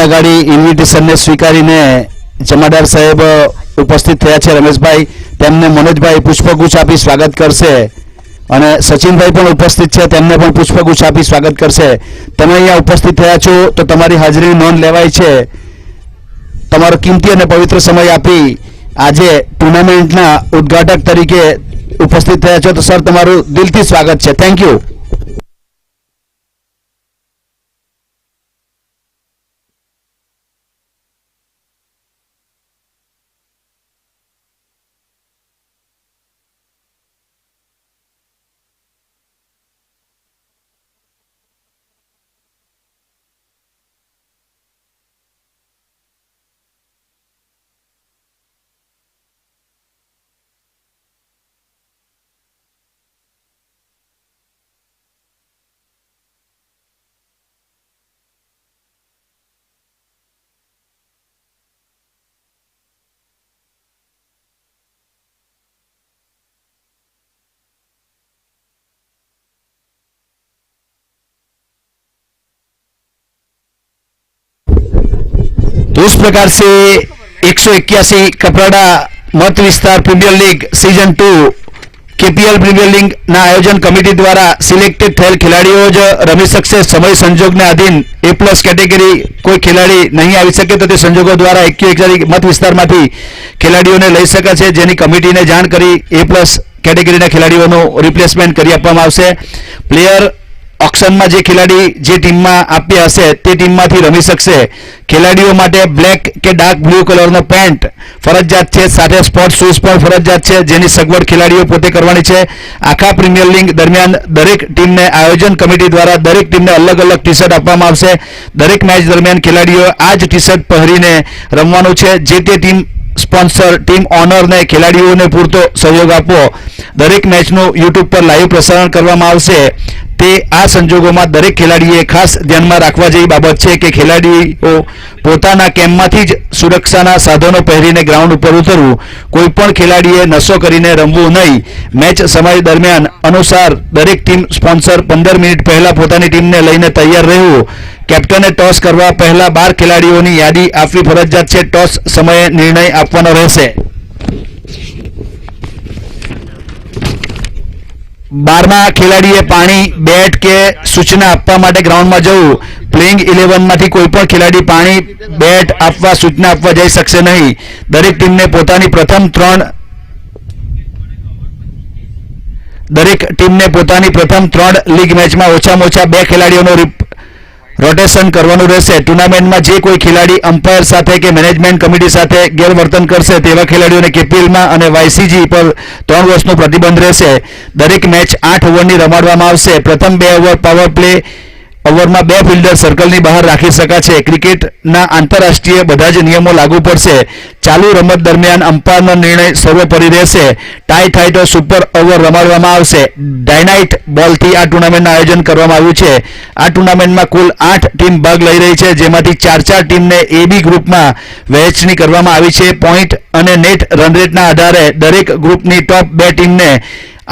अगाड़ी इन्विटेशन ने स्वीकारीने जमादार साहेब उपस्थित थया छे। रमेशभाई तेमने मनोजभाई पुष्पगुच्छ आपी स्वागत करशे અને સચિનભાઈ પણ ઉપસ્થિત છે, તેમને પણ પુષ્પગુચ્છ આપી સ્વાગત કરશે। તમે અહીંયા ઉપસ્થિત થયા છો તો તમારી હાજરીની નોંધ લેવાય છે। તમારો કિંમતી અને પવિત્ર સમય આપી આજે ટુર્નામેન્ટના ઉદ્ઘાટક તરીકે ઉપસ્થિત થયા છો તો સર તમારું દિલથી સ્વાગત છે। Thank you. तो इस प्रकार से 181 कपराड़ा मत विस्तार premier league season 2 KPL premier league ना आयोजन कमिटी द्वारा सिलेक्टेड थયેલ खिलाड़ीओ ज रमी सकशे। समय संजोग ने अधीन A+ कैटेगरी कोई खिलाड़ी नहीं આવી શકે तो તે સંજોગો દ્વારા 181 मत विस्तार मांथी खिलाड़ीओने લઈ શકાય છે, જેની કમિટીને જાણ કરી A+ કેટેગરીના ખિલાડીઓનું રિપ્લેસમેન્ટ કરી આપવામાં આવશે। પ્લેયર ऑक्शन में जे खिलाड़ी जे टीम में आप्या हशे ते टीम मांथी रमी शकशे। खिलाड़ीओ माटे ब्लेक के डार्क ब्लू कलर नो पेंट फरजियात छे, साथे स्पोर्ट शूज पण फरजियात छे, जेनी सगवड खिलाड़ीओ पोते करवानी छे। आखा प्रीमियर लीग दरमियान दरेक टीम ने आयोजन कमिटी द्वारा दरेक टीम ने अलग अलग टी शर्ट आपवामां आवशे। दरेक मैच दरमियान खिलाड़ीओ आ ज टी शर्ट पहेरीने रमवानुं छे। जे ते टीम स्पॉन्सर टीम ऑनर ने खिलाड़ीओ ने पूरतो सहयोग आपो। दरेक मैच नो यूट्यूब पर लाइव प्रसारण करवामां आवशे। ते आ संजोगोमां दरेक खिलाड़ीए खास ध्यानमां राखवा जेवी बाबत छे के खिलाड़ीओ पोताना केम्पमांथी ज सुरक्षाना साधनो पहेरीने ग्राउंड पर उतरवुं। कोईपण खिलाड़ीए नशो करीने रमवुं नहीं। मैच समय दरमियान अनुसार दरेक टीम स्पॉन्सर 15 मिनिट पहला पोतानी टीमने लईने तैयार रहेवुं। कैप्टने टॉस करवा पहला 12 खिलाड़ीओनी यादी आपवी फरजियात छे। टॉस समये निर्णय आपवानो रहेशे। 12मा खिलाड़ीए पानी बेट के सूचना आपवा माटे ग्राउंड में जवुं। प्लेइंग 11 मांथी कोईपण खिलाड़ी पानी बेट आपवा सूचना आपवा जई शकशे नहीं। दरेक टीम ने पोतानी प्रथम 3 लीग मैच में ओछामां ओछा 2 खिलाड़ीओनो रोटेशन करवानुं रहेशे। टूर्नामेंट में जे कोई खिलाड़ी अंपायर साथे के मैनेजमेंट कमिटी साथे गैरवर्तन करशे तेवा खिलाड़ीओने केपीएल में अने वायसीजी पर 3 वर्षनो प्रतिबंध रहेशे। दरेक मैच 8 ओवरनी रमाडवामां आवशे। प्रथम 2 ओवर पावर प्ले ओवर में 2 फील्डर सर्कलनी बहार राखी शकाशे। क्रिकेटना आंतरराष्ट्रीय बधा ज नियमों लागू पड़शे। चालू रमत दरमियान अंपायरनो निर्णय सर्वोपरि रहेशे। टाई थाय तो सुपर ओवर रमाडवामां आवशे। डायनाइट बॉलथी आ टूर्नामेंटનું आयोजन करवामां આવ્યું છે। આ ટુર્નામેન્ટમાં કુલ 8 ટીમ ભાગ લઈ રહી છે, જેમાંથી 4-4 ટીમને A B ગ્રુપમાં વહેંચણી કરવામાં આવી છે। પોઈન્ટ અને નેટ રન રેટના આધારે દરેક ગ્રુપની ટોપ 2 ટીમને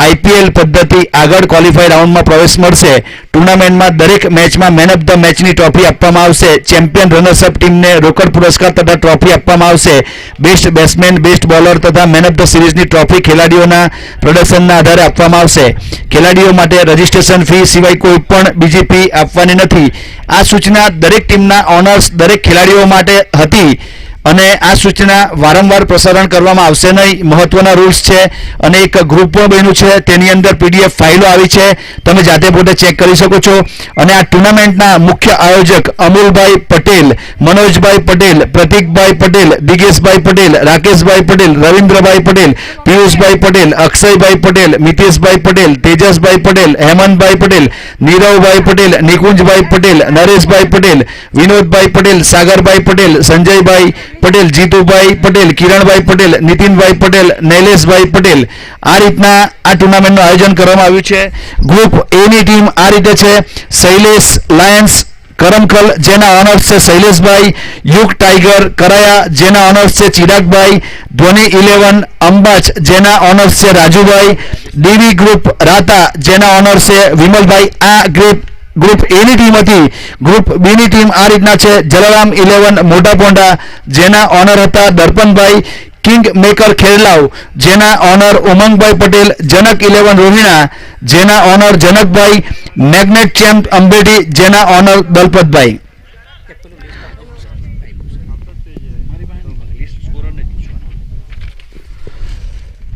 आईपीएल पद्धति आगळ क्वॉलिफाई राउंड में प्रवेश मळशे। टूर्नामेंट में दरेक मैच में मैन ऑफ द मैच नी ट्रॉफी आपवामां आवशे। चेम्पियन रनर्सअप टीम ने रोकड़ पुरस्कार तथा ट्रॉफी आपवामां आवशे। बेस्ट बेट्समेन, बेस्ट बॉलर तथा मैन ऑफ द सीरीज नी ट्रॉफी खिलाड़ीओना प्रदर्शनना आधारे आपवामां आवशे। खिलाड़ीओ माटे रजिस्ट्रेशन फी सिवाय कोईपण बीजी फी आपवानी नथी। आ सूचना दरेक टीमना ओनर्स दरेक खिलाड़ीओ माटे हती અને આ સૂચના વારંવાર પ્રસારણ કરવામાં આવશે નહીં। મહત્વના રૂલ્સ છે અને એક ગ્રુપ પણ બન્યું છે, તેની અંદર પીડીએફ ફાઇલો આવી છે, તમે જાતે પોતે ચેક કરી શકો છો। અને આ ટુર્નામેન્ટના મુખ્ય આયોજક અમુલભાઈ પટેલ, મનોજભાઈ પટેલ, પ્રતીકભાઈ પટેલ, દિગેશભાઈ પટેલ, રાકેશભાઈ પટેલ, રવિન્દ્રભાઈ પટેલ, પિયુષભાઈ પટેલ, અક્ષયભાઈ પટેલ, મિતેશભાઈ પટેલ, તેજસભાઈ પટેલ, હેમંતભાઈ પટેલ, નીરવભાઈ પટેલ, નિકુંજભાઈ પટેલ, નરેશભાઈ પટેલ, વિનોદભાઈ પટેલ, સાગરભાઈ પટેલ, સંજયભાઈ पटेल, जीतूभाई पटेल, किरणभाई पटेल, नितिनभाई पटेल, नैलेशभाई पटेल आ रीतना आ टूर्नामेंटનું आयोजन કરવામાં આવ્યું છે। ग्रुप ए ની ટીમ આ રીતે છે। શૈલેષ લાયન્સ करमखल जेना ऑनर्स से शैलेष भाई, युग टाइगर कराया जेना ऑनर्स से चिराग भाई, ध्वनि 11 अंबाच जेना ऑनर्स से राजू भाई, डीवी ग्रुप राता जेना ऑनर्स से विमल भाई। आ ग्रुप ગ્રુપ એ ની ટીમ હતી. ગ્રુપ બી ની ટીમ આ રીતના છે: જલારામ 11 મોટા પોંડા, જેના ઓનર હતા દર્પણભાઈ કિંગ મેકર ખેરલાવ, જેના ઓનર ઉમંગભાઈ પટેલ. જનક 11 રોહિણા, જેના ઓનર જનકભાઈ. મેગ્નેટ ચેમ્પ અંબેડી, જેના ઓનર દલપતભાઈ.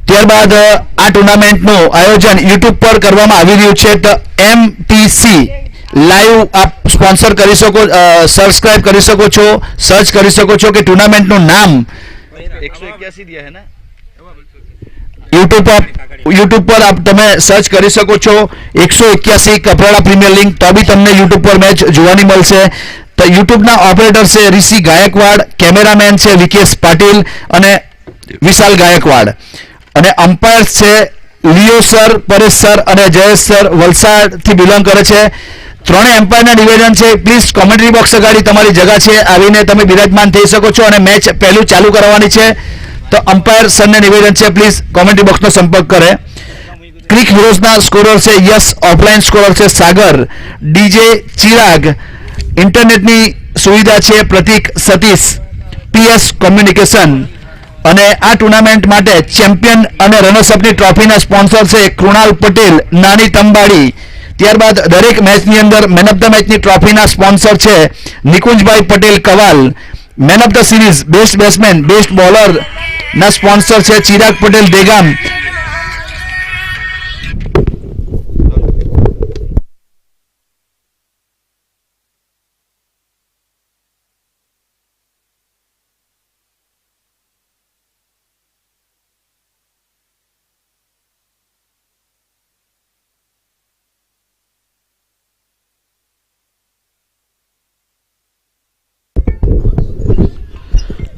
ત્યારબાદ આ ટુર્નામેન્ટનું આયોજન યુટ્યુબ પર કરવામાં આવી રહ્યું છે. તો MTC લાઈવ આપ સ્પોન્સર કરી શકો, સબસ્ક્રાઇબ કરી શકો છો, સર્ચ કરી શકો છો કે ટુર્નામેન્ટનું નામ 181 દિયા હે ને યુટ્યુબ પર આપ તમે સર્ચ કરી શકો છો 181 કપરાડા પ્રીમિયર લીગ. તો બી તમને યુટ્યુબ પર મેચ જોવાની મળશે. તો યુટ્યુબના ઓપરેટર છે ઋષિ ગાયકવાડ, કેમેરામેન છે વિકેશ પાટીલ અને વિશાલ ગાયકવાડ, અને અમ્પાયર્સ છે લિયો સર, પરેશ સર અને જયેશ સર, વલસાડથી બિલોંગ કરે છે. ત્રણેય એમ્પાયરના નિવેદન છે. પ્લીઝ કોમેન્ટ્રી બોક્સ અગાડી તમારી જગા છે, આવીને તમે બિરાજમાન થઈ શકો છો અને મેચ પહેલું ચાલુ કરવાની છે. તો અમ્પાયર સરને નિવેદન છે, પ્લીઝ કોમેન્ટ્રી બોક્સનો સંપર્ક કરે. ક્રિક હીરોઝના સ્કોરર છે યસ, ઓફલાઈન સ્કોરર છે સાગર, ડીજે ચિરાગ, ઇન્ટરનેટની સુવિધા છે પ્રતિક સતીશ, PS કોમ્યુનિકેશન. અને આ ટુર્નામેન્ટ માટે ચેમ્પિયન અને રનર્સઅપની ટ્રોફીના સ્પોન્સર છે કૃણાલ પટેલ, નાની તંબાડી. ત્યારબાદ દરેક મેચની અંદર મેન ઓફ ધ મેચની ટ્રોફીના સ્પોન્સર છે નિકુંજભાઈ પટેલ કવાલ. Man of the series, best batsman, best bowler ના સ્પોન્સર છે ચિરાગ પટેલ દેગામ.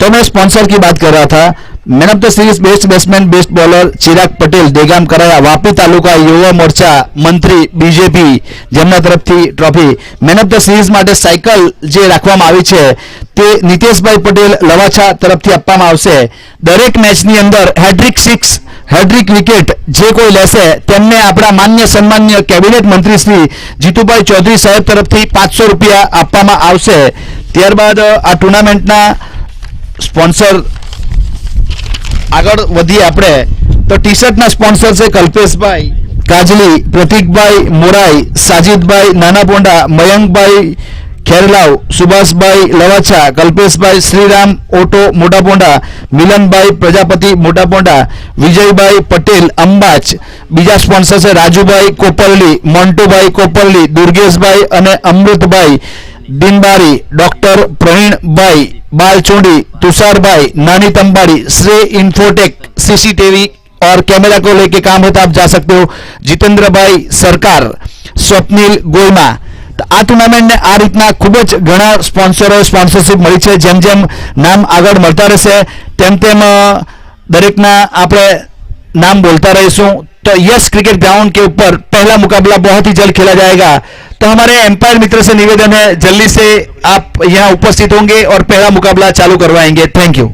तो मैं स्पॉन्सर की बात कर रहा था. Man of the series best batsman best bowler Chirag Patel Degam कराया. वापी तालुका युवा मोर्चा मंत्री बीजेपी જેમના તરફથી trophy. Man of the series માટે સાયકલ જે રાખવામાં આવી છે તે નીતેશભાઈ પટેલ લવાછા તરફથી આપવામાં આવશે. દરેક મેચની અંદર હેડ્રિક 6 હેડ્રિક વિકેટ જે કોઈ લેશે તેમને આપણા માન્ય સન્માન્ય કેબિનેટ મંત્રી શ્રી જીતુભાઈ ચૌધરી સાહેબ તરફથી ₹500 આપવામાં આવશે. ત્યારબાદ આ ટુર્નામેન્ટના સ્પોન્સર આગળ વધીએ આપણે તો ટી શર્ટના સ્પોન્સર છે કલ્પેશભાઈ કાજલી, પ્રતિકભાઈ મોરાઈ, સાજીદભાઈ નાના પોંડા, મયંકભાઈ ખેરલાવ, સુભાષભાઈ લવાછા, કલ્પેશભાઈ શ્રીરામ ઓટો મોટા પોંડા, મિલનભાઈ પ્રજાપતિ મોટા પોંડા, વિજયભાઈ પટેલ અંબાચ. બીજા સ્પોન્સર છે રાજુભાઈ કોપરલી, મોન્ટુભાઈ કોપરલી, દુર્ગેશભાઈ અને અમૃતભાઈ દિનબારી, डॉक्टर प्रवीणभाई बालचोंडी, तुषारभाई नानी तंबाड़ी, श्रेय इन्फोटेक सीसीटीवी और कैमरा को लेके काम है तो आप जा सकते हो, जितेंद्र भाई सरकार, स्वप्निल गोयमा. આ ટુર્નામેન્ટ ને આ રીતના ખૂબ જ ઘણા સ્પોન્સરો સ્પોન્સરશિપ મળી છે. જેમ જેમ નામ આગળ મળતા રહેશે તેમ તેમ દરેકના આપણે नाम बोलता रहीશું. तो यस क्रिकेट ग्राउंड के ऊपर पहला मुकाबला बहुत ही जल्द खेला जाएगा. तो हमारे एम्पायर मित्र से निवेदन है जल्दी से आप यहाँ उपस्थित होंगे और पहला मुकाबला चालू करवाएंगे. Thank you.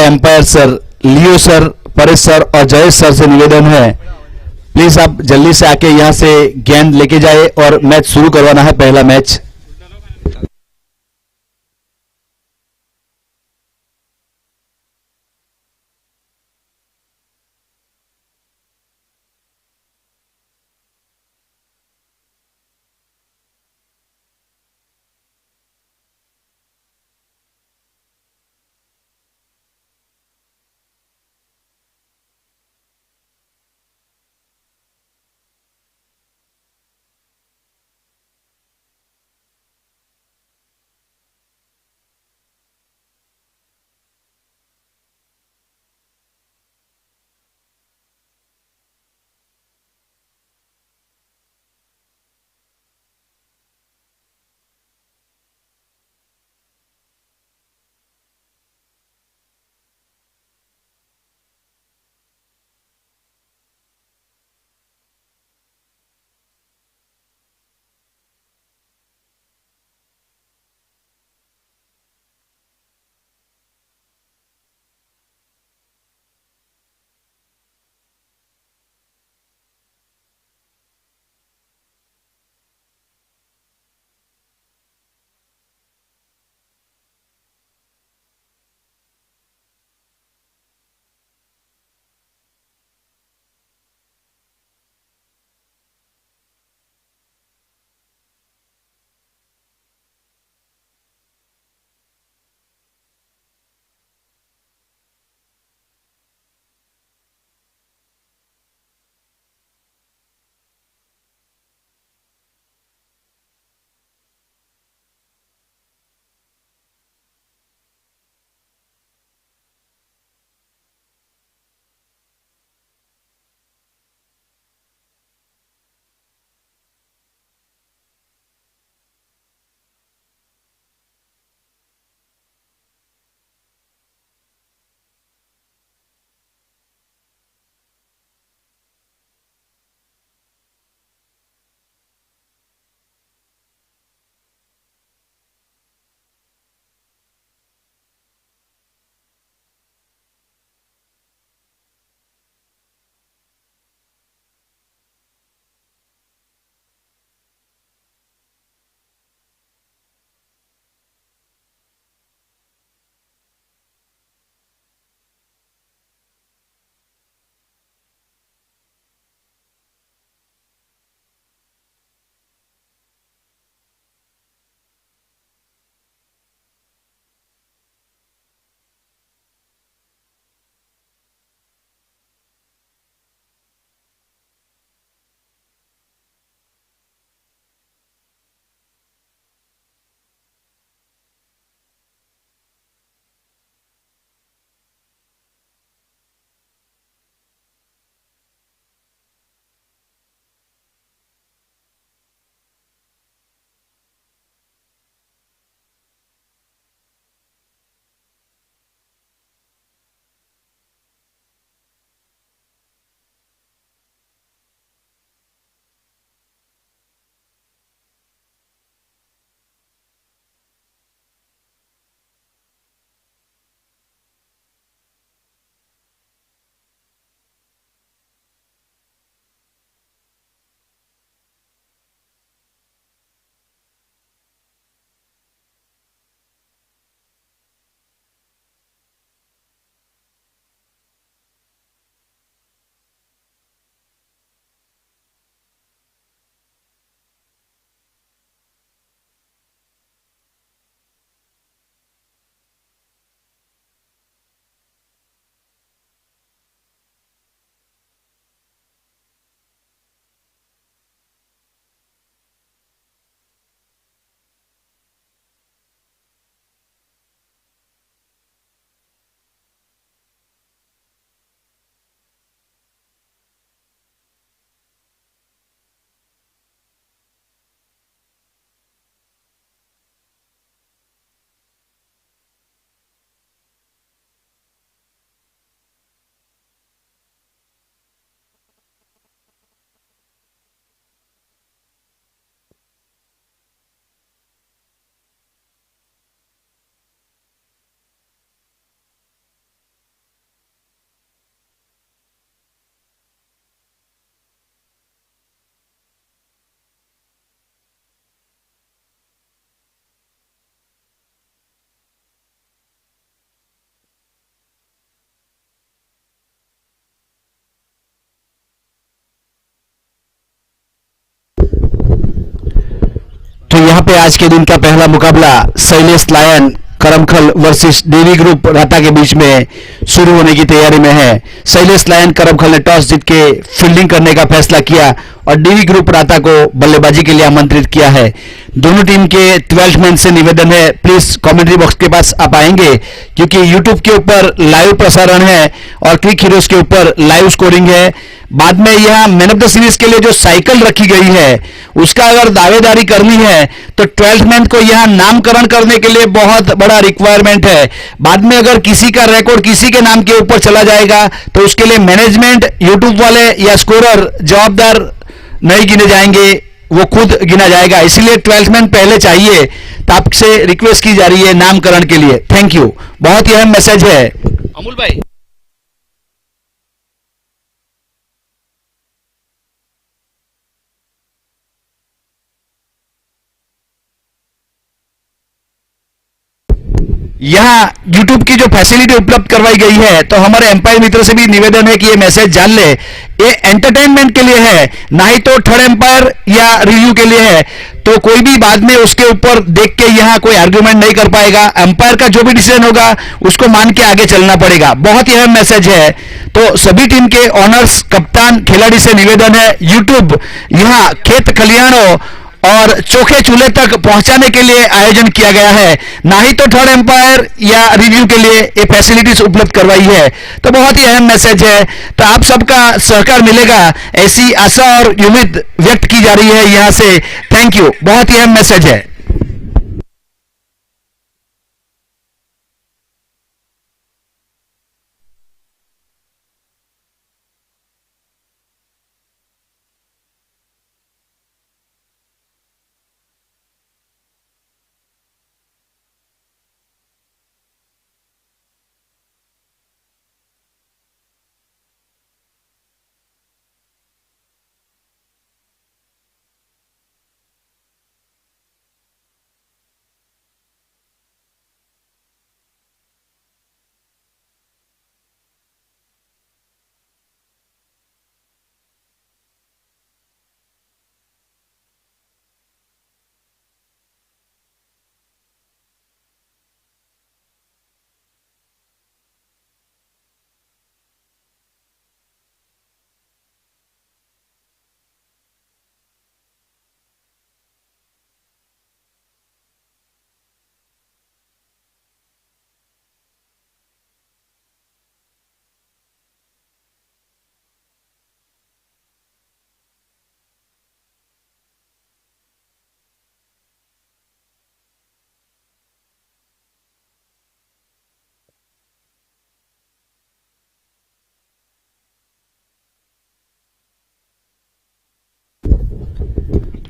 Umpire sir Leo sir, Paresh sir और जयेश सर से निवेदन है, प्लीज आप जल्दी से आके यहां से गेंद लेके जाए और मैच शुरू करवाना है, पहला मैच। पे आज के दिन का पहला मुकाबला Shailesh lion Karamkhal versus DV group राता के बीच में शुरू होने की तैयारी में है। शैलेश लायन करमखल ने टॉस जीत के फील्डिंग करने का फैसला किया और डीवी ग्रुप राता को बल्लेबाजी के लिए आमंत्रित किया है। दोनों टीम के 12 मैन से निवेदन है, प्लीज कमेंट्री बॉक्स के पास आप आएंगे क्योंकि यूट्यूब के ऊपर लाइव प्रसारण है और क्लिक हीरोज के ऊपर लाइव स्कोरिंग है। बाद में यह मैन ऑफ द सीरीज के लिए जो साइकिल रखी गई है उसका अगर दावेदारी करनी है तो 12 मैन को यहां नामकरण करने के लिए बहुत बड़ा रिक्वायरमेंट है। बाद में अगर किसी का रिकॉर्ड किसी के नाम के ऊपर चला जाएगा तो उसके लिए मैनेजमेंट, यूट्यूब वाले या स्कोरर जवाबदार नहीं गिने जाएंगे, वो खुद गिना जाएगा। इसलिए 12 मैन पहले चाहिए। तो आपसे रिक्वेस्ट की जा रही है नामकरण के लिए। Thank you. बहुत ही अहम मैसेज है अमूल भाई। यहाँ YouTube की जो फैसिलिटी उपलब्ध करवाई गई है तो हमारे एम्पायर मित्र से भी निवेदन है कि ये मैसेज जान ले, ये एंटरटेनमेंट के लिए है, ना ही तो थर्ड एम्पायर या रिव्यू के लिए है। तो कोई भी बाद में उसके ऊपर देख के यहाँ कोई आर्ग्यूमेंट नहीं कर पाएगा। एम्पायर का जो भी डिसीजन होगा उसको मान के आगे चलना पड़ेगा। बहुत ही अहम मैसेज है। तो सभी टीम के ऑनर्स, कप्तान, खिलाड़ी से निवेदन है, यूट्यूब यहाँ खेत खलिहानों और चोखे चूल्हे तक पहुंचाने के लिए आयोजन किया गया है, ना ही तो थर्ड एम्पायर या रिव्यू के लिए ये फैसिलिटीज उपलब्ध करवाई है। तो बहुत ही अहम मैसेज है। तो आप सबका सहकार मिलेगा ऐसी आशा और उम्मीद व्यक्त की जा रही है यहां से। Thank you. बहुत ही अहम मैसेज है।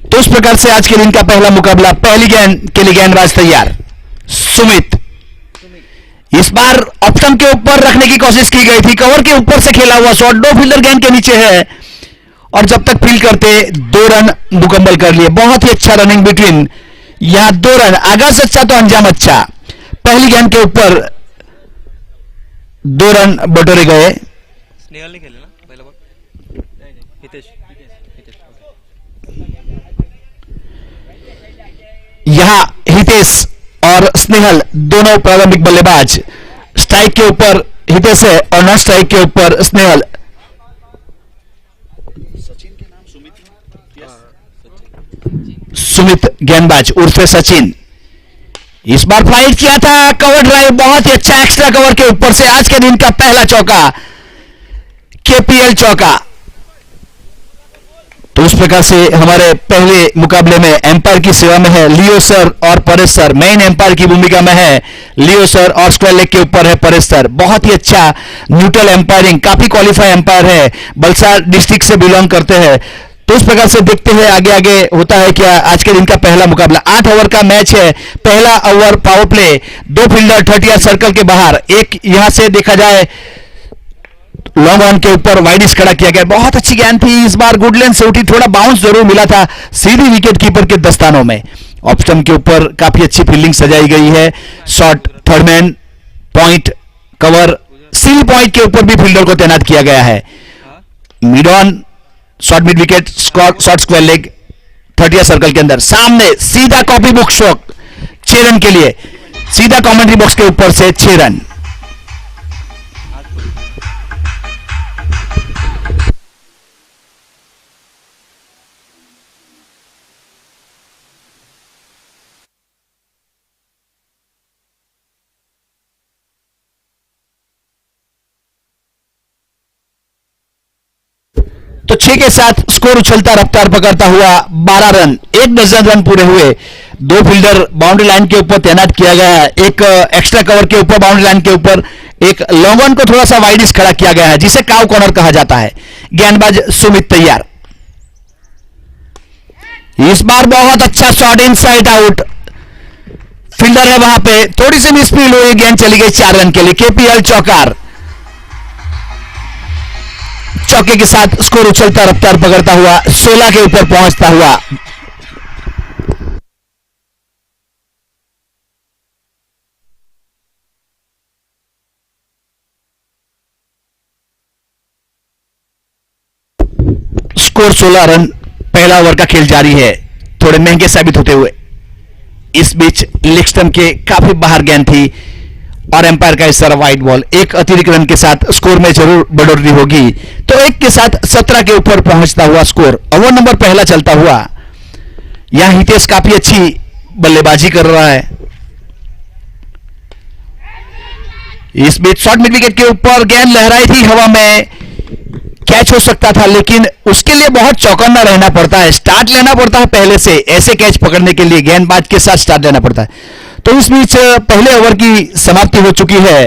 तो इस प्रकार से आज के दिन का पहला मुकाबला, पहली गेंद के लिए गेंदबाज तैयार सुमित। इस बार ऑप्शन के ऊपर रखने की कोशिश की गई थी, कवर के ऊपर से खेला हुआ शॉट, दो फील्डर गेंद के नीचे है और जब तक फील्ड करते 2 रन मुकम्मल कर लिए। बहुत ही अच्छा रनिंग बिटवीन, यहां 2 रन। आगाज अच्छा तो अंजाम अच्छा। पहली गेंद के ऊपर 2 रन बटोरे गए। स्नेहल ने खेले ना पहला बॉल, हितेश। यहां हितेश और स्नेहल दोनों प्रारंभिक बल्लेबाज। स्ट्राइक के ऊपर हितेश है और नॉन स्ट्राइक के ऊपर स्नेहल। सुमित गेंदबाज उर्फे सचिन। इस बार फ्लाइट किया था, कवर ड्राइव बहुत ही अच्छा, एक्स्ट्रा कवर के ऊपर से आज के दिन का पहला चौका, केपीएल चौका। तो उस प्रकार से हमारे पहले मुकाबले में एम्पायर की सेवा में है लियो सर और परेश सर। मेन एम्पायर की भूमिका में है लियो सर और स्क्वायर लेग के ऊपर है परेश सर। बहुत ही अच्छा न्यूट्रल एम्पायरिंग, काफी क्वालिफाई एम्पायर है, वलसाड डिस्ट्रिक्ट से बिलोंग करते हैं। तो इस प्रकार से देखते हैं आगे आगे होता है क्या। आज के दिन का पहला मुकाबला 8 ओवर का मैच है। पहला over power play, 2 fielder 30 yard circle के बाहर, एक यहां से देखा जाए लॉन्ग ऑन के ऊपर वाइडिस खड़ा किया गया। बहुत अच्छी गेंद थी, इस बार गुड लेंथ से उठी, थोड़ा बाउंस जरूर मिला था सीधी विकेट कीपर के दस्तानों में। ऑप्शन के ऊपर काफी अच्छी फील्डिंग सजाई गई है। Shot, third man, point, cover, seal point के ऊपर भी फील्डर को तैनात किया गया है। Mid on, short mid wicket, short square leg, 30 circle के अंदर, सामने सीधा कॉपी बुक शॉट 6 रन के लिए, सीधा कमेंट्री बॉक्स के ऊपर से 6 रन। तो 6 के साथ स्कोर उछलता रफ्तार पकड़ता हुआ 12 रन, 1 डजन रन पूरे हुए। 2 फील्डर बाउंड्री लाइन के ऊपर तैनात किया गया है, एक एक्स्ट्रा कवर के ऊपर बाउंड्री लाइन के ऊपर, एक लॉन्ग ऑन को थोड़ा सा वाइडिश खड़ा किया गया है जिसे काव कॉर्नर कहा जाता है। गेंदबाज सुमित तैयार, इस बार बहुत अच्छा शॉट इनसाइड आउट, फील्डर है वहां पे, थोड़ी सी मिसफील्ड हुई, गेंद चली गई 4 रन के लिए। केपीएल चौकार, चौके के साथ स्कोर उछलता रफ्तार पकड़ता हुआ 16 के ऊपर पहुंचता हुआ। स्कोर 16 रन, पहला ओवर का खेल जारी है, थोड़े महंगे साबित होते हुए। इस बीच लेग स्टंप के काफी बाहर गेंद थी और एम्पायर का इशारा वाइड बॉल। एक अतिरिक्त रन के साथ स्कोर में जरूर बढ़ोतरी होगी, तो 1 के साथ 17 के ऊपर पहुंचता हुआ स्कोर। ओवर नंबर पहला चलता हुआ, यहां हितेश काफी अच्छी बल्लेबाजी कर रहा है। इस बीच शॉर्ट मिड विकेट के ऊपर गेंद लहराई थी हवा में, कैच हो सकता था, लेकिन उसके लिए बहुत चौकन्ना रहना पड़ता है, स्टार्ट लेना पड़ता है पहले से, ऐसे कैच पकड़ने के लिए गेंदबाज के साथ स्टार्ट लेना पड़ता है। तो इस बीच पहले ओवर की समाप्ति हो चुकी है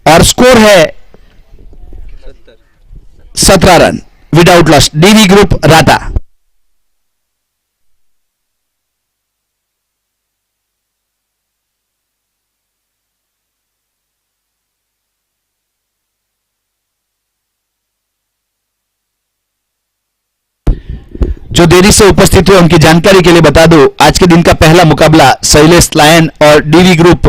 और स्कोर है 17 run without loss. DV group राता। जो देरी से उपस्थित हुए उनकी जानकारी के लिए बता दूं, आज के दिन का पहला मुकाबला शैलेश लायन और डीवी ग्रुप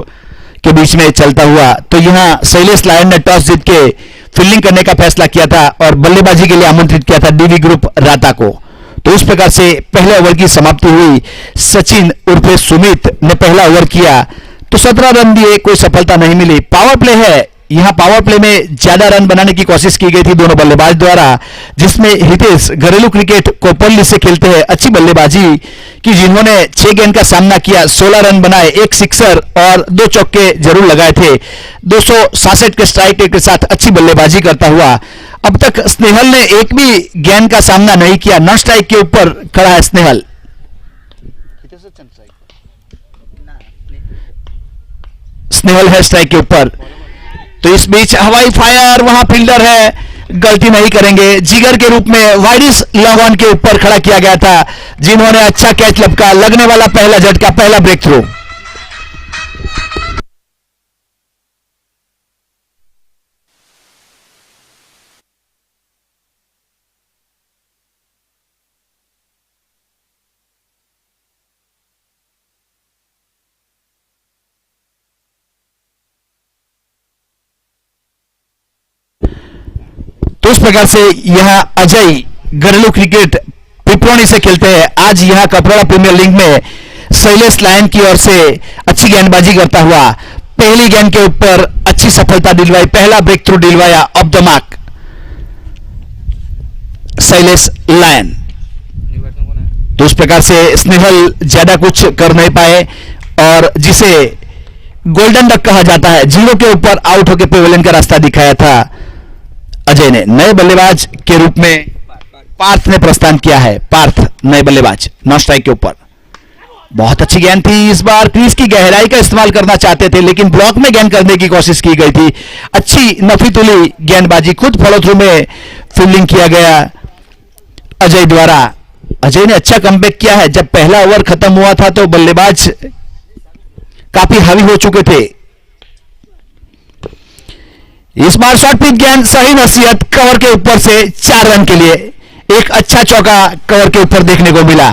के बीच में चलता हुआ। तो यहां शैलेश लायन ने टॉस जीत के फील्डिंग करने का फैसला किया था और बल्लेबाजी के लिए आमंत्रित किया था डीवी ग्रुप राता को। तो इस प्रकार से पहले ओवर की समाप्ति हुई। सचिन उर्फे सुमित ने पहला ओवर किया तो 17 रन दिए, कोई सफलता नहीं मिली। पावर प्ले है, यहां पावर प्ले में ज्यादा रन बनाने की कोशिश की गई थी दोनों बल्लेबाज द्वारा, जिसमें हितेश घरेलू क्रिकेट कोपल्ली से खेलते हैं, अच्छी बल्लेबाजी की, जिन्होंने 6 गेंद का सामना किया, 16 रन बनाए, 1 सिक्सर और 2 चौके जरूर लगाए थे। 266 के स्ट्राइक रेट के साथ अच्छी बल्लेबाजी करता हुआ। अब तक स्नेहल ने एक भी गेंद का सामना नहीं किया, नॉन स्ट्राइक के ऊपर खड़ा है स्नेहल। स्नेहल है स्ट्राइक के ऊपर। तो इस बीच हवाई फायर, वहां फील्डर है, गलती नहीं करेंगे। जिगर के रूप में वाइडिस लॉन्ग ऑन के ऊपर खड़ा किया गया था, जिन्होंने अच्छा कैच लपका, लगने वाला पहला झटका, पहला ब्रेक थ्रू। तो इस प्रकार से यहां अजय घरेलू क्रिकेट पिपरोनी से खेलते हैं। आज यहां कपड़ा प्रीमियर लीग में शैलेश लायन की ओर से अच्छी गेंदबाजी करता हुआ पहली गेंद के ऊपर अच्छी सफलता दिलवाई, पहला ब्रेक थ्रू दिलवाया ऑफ द मार्क शैलेश लायन। तो इस प्रकार से स्नेहल ज्यादा कुछ कर नहीं पाए और जिसे गोल्डन डक कहा जाता है, 0 के ऊपर आउट होकर पेवेलियन का रास्ता दिखाया था अजय ने। नए बल्लेबाज के रूप में पार्थ ने प्रस्थान किया है। पार्थ नए बल्लेबाज, नॉन स्ट्राइक के ऊपर। बहुत अच्छी गेंद थी, इस बार क्रीज की गहराई का इस्तेमाल करना चाहते थे, लेकिन ब्लॉक में गेंद करने की कोशिश की गई थी। अच्छी नफी तुली गेंदबाजी, खुद फॉलो थ्रू में फील्डिंग किया गया अजय द्वारा। अजय ने अच्छा कमबैक किया है। जब पहला ओवर खत्म हुआ था तो बल्लेबाज काफी हावी हो चुके थे। इस बार शॉर्ट पिच गेंद, सही नसीहत, कवर के ऊपर से 4 रन के लिए। एक अच्छा चौका कवर के ऊपर देखने को मिला।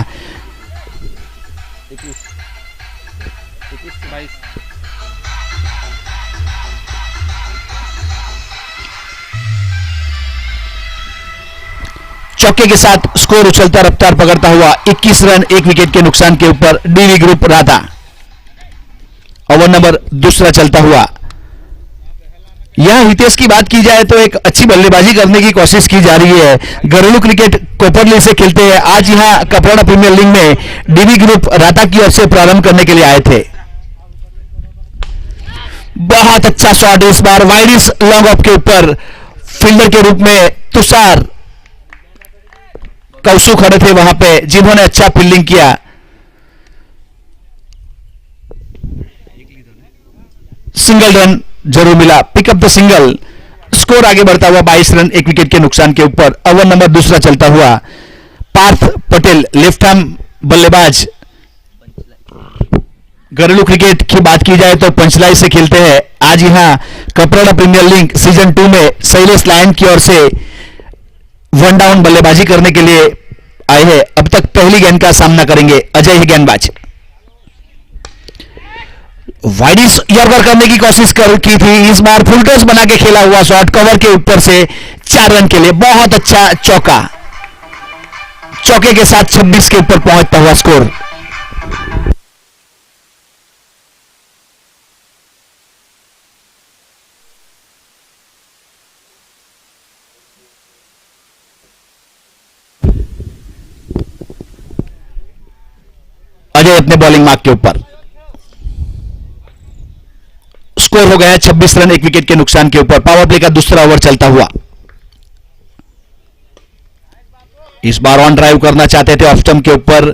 21-22 चौके के साथ स्कोर उछलता रफ्तार पकड़ता हुआ 21 रन 1 विकेट के नुकसान के ऊपर डीवी ग्रुप राधा। ओवर नंबर दूसरा चलता हुआ। यहां हितेश की बात की जाए तो एक अच्छी बल्लेबाजी करने की कोशिश की जा रही है। घरेलू क्रिकेट कोपरली से खेलते हैं। आज यहां कपराड़ा प्रीमियर लीग में डीवी ग्रुप राधा की ओर से प्रारंभ करने के लिए आए थे। बहुत अच्छा शॉट इस बार वाइडिस लॉन्ग ऑफ के ऊपर। फील्डर के रूप में तुषार कौशु खड़े थे वहां पे, जिन्होंने अच्छा फील्डिंग किया। सिंगल रन जरूर मिला, पिकअप द सिंगल। स्कोर आगे बढ़ता हुआ 22 रन 1 विकेट के नुकसान के ऊपर। ओवर नंबर दूसरा चलता हुआ। पार्थ पटेल लेफ्ट आर्म बल्लेबाज। घरेलू क्रिकेट की बात की जाए तो पंचलाई से खेलते हैं। आज यहां कपराड़ा प्रीमियर लीग सीजन 2 में शैलेश लायन की ओर से वन डाउन बल्लेबाजी करने के लिए आए हैं। अब तक पहली गेंद का सामना करेंगे अजय ही गेंदबाज। वाइडिस यॉर्कर करने की कोशिश की थी। इस बार फुल टॉस बना के खेला हुआ शॉट कवर के ऊपर से 4 रन के लिए। बहुत अच्छा चौका। चौके के साथ 26 के ऊपर पहुंचता हुआ स्कोर। अजय अपने बॉलिंग मार्क के ऊपर। स्कोर हो गया 26 रन 1 विकेट के नुकसान के ऊपर। पावर प्ले का दूसरा ओवर चलता हुआ। इस बार ऑन ड्राइव करना चाहते थे ऑफ स्टंप के ऊपर।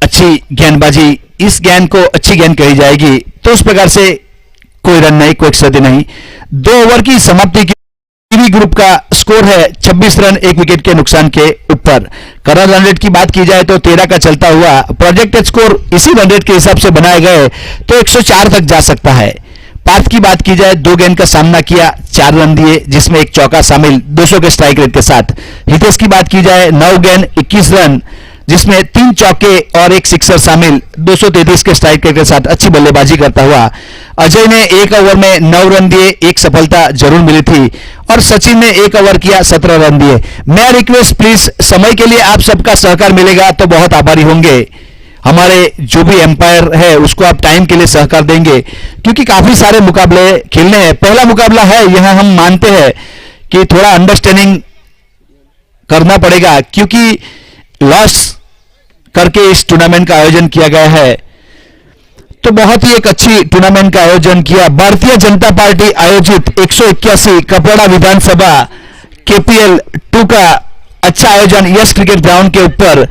अच्छी गेंदबाजी, इस गेंद को अच्छी गेंद कही जाएगी, तो उस प्रकार से कोई रन नहीं, कोई क्षति नहीं। 2 ओवर की समाप्ति की डीवी ग्रुप का स्कोर है 26 रन 1 विकेट के नुकसान के ऊपर। करंट रन रेट की बात की जाए तो 13 का चलता हुआ। प्रोजेक्टेड स्कोर इसी रन रेट के हिसाब से बनाए गए तो 104 तक जा सकता है। पार्थ की बात की जाए 2 गेंद का सामना किया, 4 रन दिए, जिसमें एक चौका शामिल 200 के स्ट्राइक रेट के साथ। हितेश की बात की जाए 9 गेंद 21 रन, जिसमें 3 चौके और एक सिक्सर शामिल 233 के स्ट्राइक रेट के साथ अच्छी बल्लेबाजी करता हुआ। अजय ने 1 ओवर में 9 रन दिए, एक सफलता जरूर मिली थी। और सचिन ने 1 ओवर किया, 17 रन दिए। मैं रिक्वेस्ट प्लीज, समय के लिए आप सबका सहकार मिलेगा तो बहुत आभारी होंगे। हमारे जो भी एम्पायर है उसको आप टाइम के लिए सहकार देंगे, क्योंकि काफी सारे मुकाबले खेलने हैं। पहला मुकाबला है, यहां हम मानते हैं कि थोड़ा अंडरस्टैंडिंग करना पड़ेगा, क्योंकि लॉस करके इस टूर्नामेंट का आयोजन किया गया है। तो बहुत ही एक अच्छी टूर्नामेंट का आयोजन किया। भारतीय जनता पार्टी आयोजित 181 कपराड़ा विधानसभा केपीएल 2 का अच्छा आयोजन यश क्रिकेट ग्राउंड के ऊपर,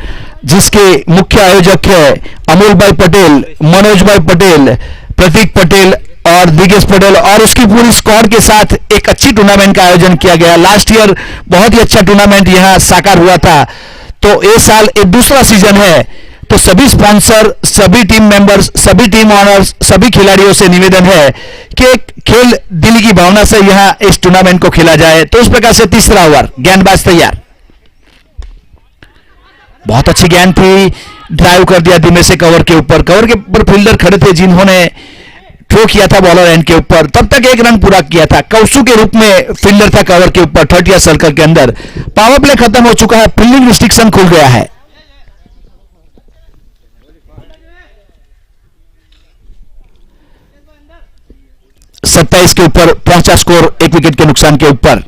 जिसके मुख्य आयोजक है अमोल भाई पटेल, मनोज भाई पटेल, प्रतीक पटेल और दिगेश पटेल, और उसकी पूरी स्क्वाड के साथ एक अच्छी टूर्नामेंट का आयोजन किया गया। लास्ट ईयर बहुत ही अच्छा टूर्नामेंट यहां साकार हुआ था, तो इस साल एक दूसरा सीजन है। तो सभी स्पॉन्सर, सभी टीम मेंबर्स, सभी टीम ऑनर्स, सभी खिलाड़ियों से निवेदन है कि एक खेल दिल की भावना से यहां इस टूर्नामेंट को खेला जाए। तो उस प्रकार से तीसरा ओवर, गेंदबाज तैयार। बहुत अच्छी गेंद थी, ड्राइव कर दिया धीमे से कवर के ऊपर। कवर के ऊपर फील्डर खड़े थे जिन्होंने थ्रो किया था बॉलर एंड के ऊपर, तब तक 1 रन पूरा किया था। कौशु के रूप में फील्डर था कवर के ऊपर 30 सर्कल के अंदर। पावर प्ले खत्म हो चुका है, फील्डिंग रिस्ट्रिक्शन खुल गया है। सत्ताईस के ऊपर पहुंचा स्कोर 1 विकेट के नुकसान के ऊपर।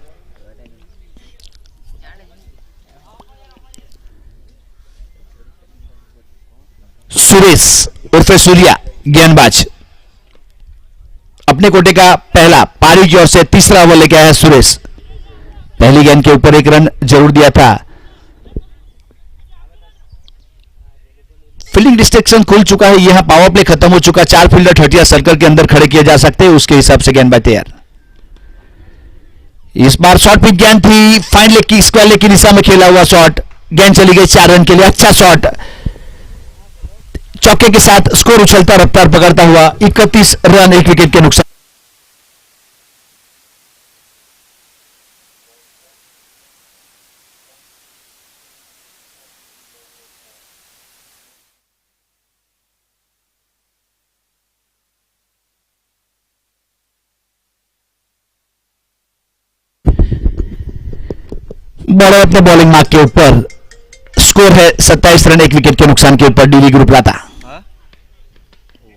सुरेश उर्फे सूर्या गेंदबाज अपने कोटे का पहला, पारी की ओर से तीसरा ओवर लेके आया सुरेश। पहली गेंद के ऊपर 1 रन जरूर दिया था। फील्डिंग डिस्ट्रैक्शन खुल चुका है, यहां पावर प्ले खत्म हो चुका। 4 फील्डर 30 सर्कल के अंदर खड़े किए जा सकते हैं, उसके हिसाब से गेंदबाज तैयार। इस बार शॉर्ट पिच गेंद थी, फाइन लेग की, स्क्वायर लेग की दिशा में खेला हुआ शॉट। गेंद चली गई 4 रन के लिए। अच्छा शॉट, चौके के साथ स्कोर उछलता रफ्तार पकड़ता हुआ 31 रन 1 विकेट के नुकसान। बॉलर अपने बॉलिंग मार्क के ऊपर, स्कोर है 27 रन, 1 विकेट के नुकसान के ऊपर डीवी ग्रुप लाता। हाँ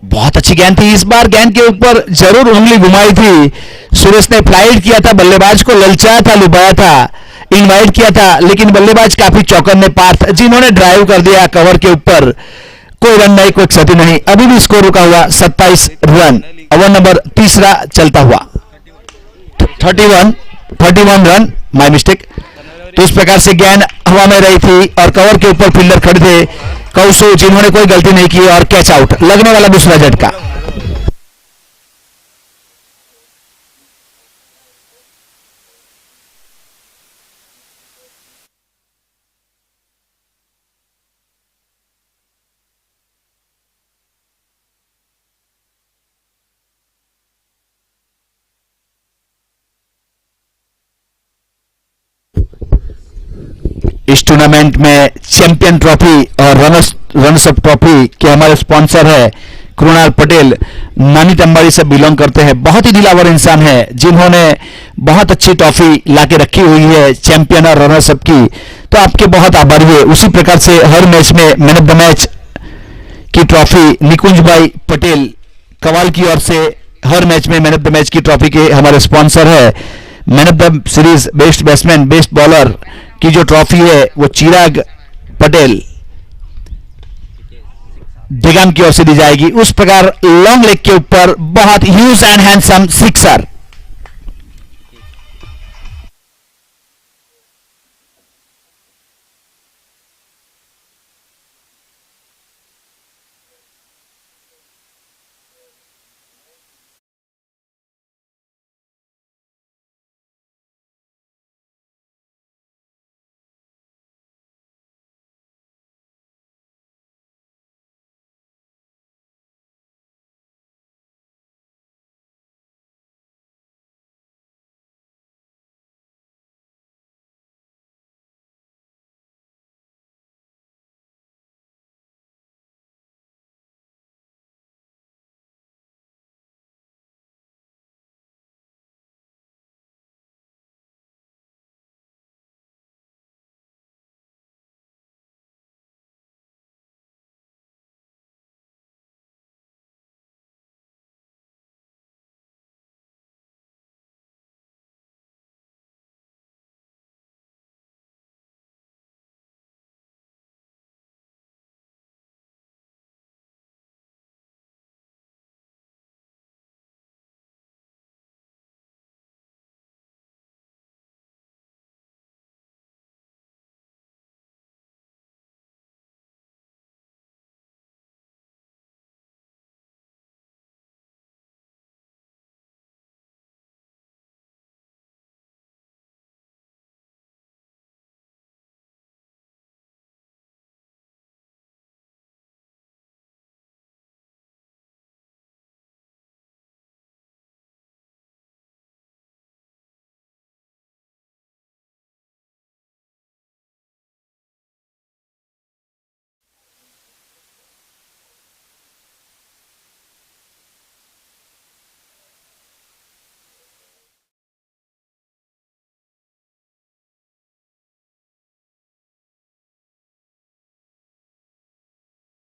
बहुत अच्छी गेंद थी, इस बार गेंद के ऊपर जरूर उंगली घुमाई थी। सुरेश ने फ्लाइट किया था, बल्लेबाज को ललचाया था, लुभाया था, इनवाइट किया था, लेकिन बल्लेबाज काफी चौकन्ने पार्थ जिन्होंने ड्राइव कर दिया कवर के ऊपर। कोई रन नहीं, कोई क्षति नहीं, अभी भी स्कोर रुका हुआ 27 रन। ओवर नंबर तीसरा चलता हुआ 31 रन, माय मिस्टेक। तो इस प्रकार से गेंद हवा में रही थी और कवर के ऊपर फील्डर खड़े थे कौसो, जिन्होंने कोई गलती नहीं की और कैच आउट, लगने वाला दूसरा झटका। इस टूर्नामेंट में चैंपियन ट्रॉफी और रनर्स अप ट्रॉफी के हमारे स्पॉन्सर है कृणाल पटेल, नानी तंबाड़ी से बिलोंग करते हैं। बहुत ही दिलावर इंसान है, जिन्होंने बहुत अच्छी ट्रॉफी लाके रखी हुई है चैंपियन और रनर्स अप की, तो आपके बहुत आभारी है। उसी प्रकार से हर मैच में मैन ऑफ द मैच की ट्रॉफी निकुंज भाई पटेल कवाल की ओर से हर मैच में मैन ऑफ द मैच की ट्रॉफी के हमारे स्पॉन्सर है। Man of the series, best batsman, best bowler की जो ट्रॉफी है वो चिराग पटेल दिगाम की ओर से दी जाएगी। उस प्रकार लॉन्ग लेग के ऊपर बहुत ह्यूज एंड हैंडसम सिक्सर।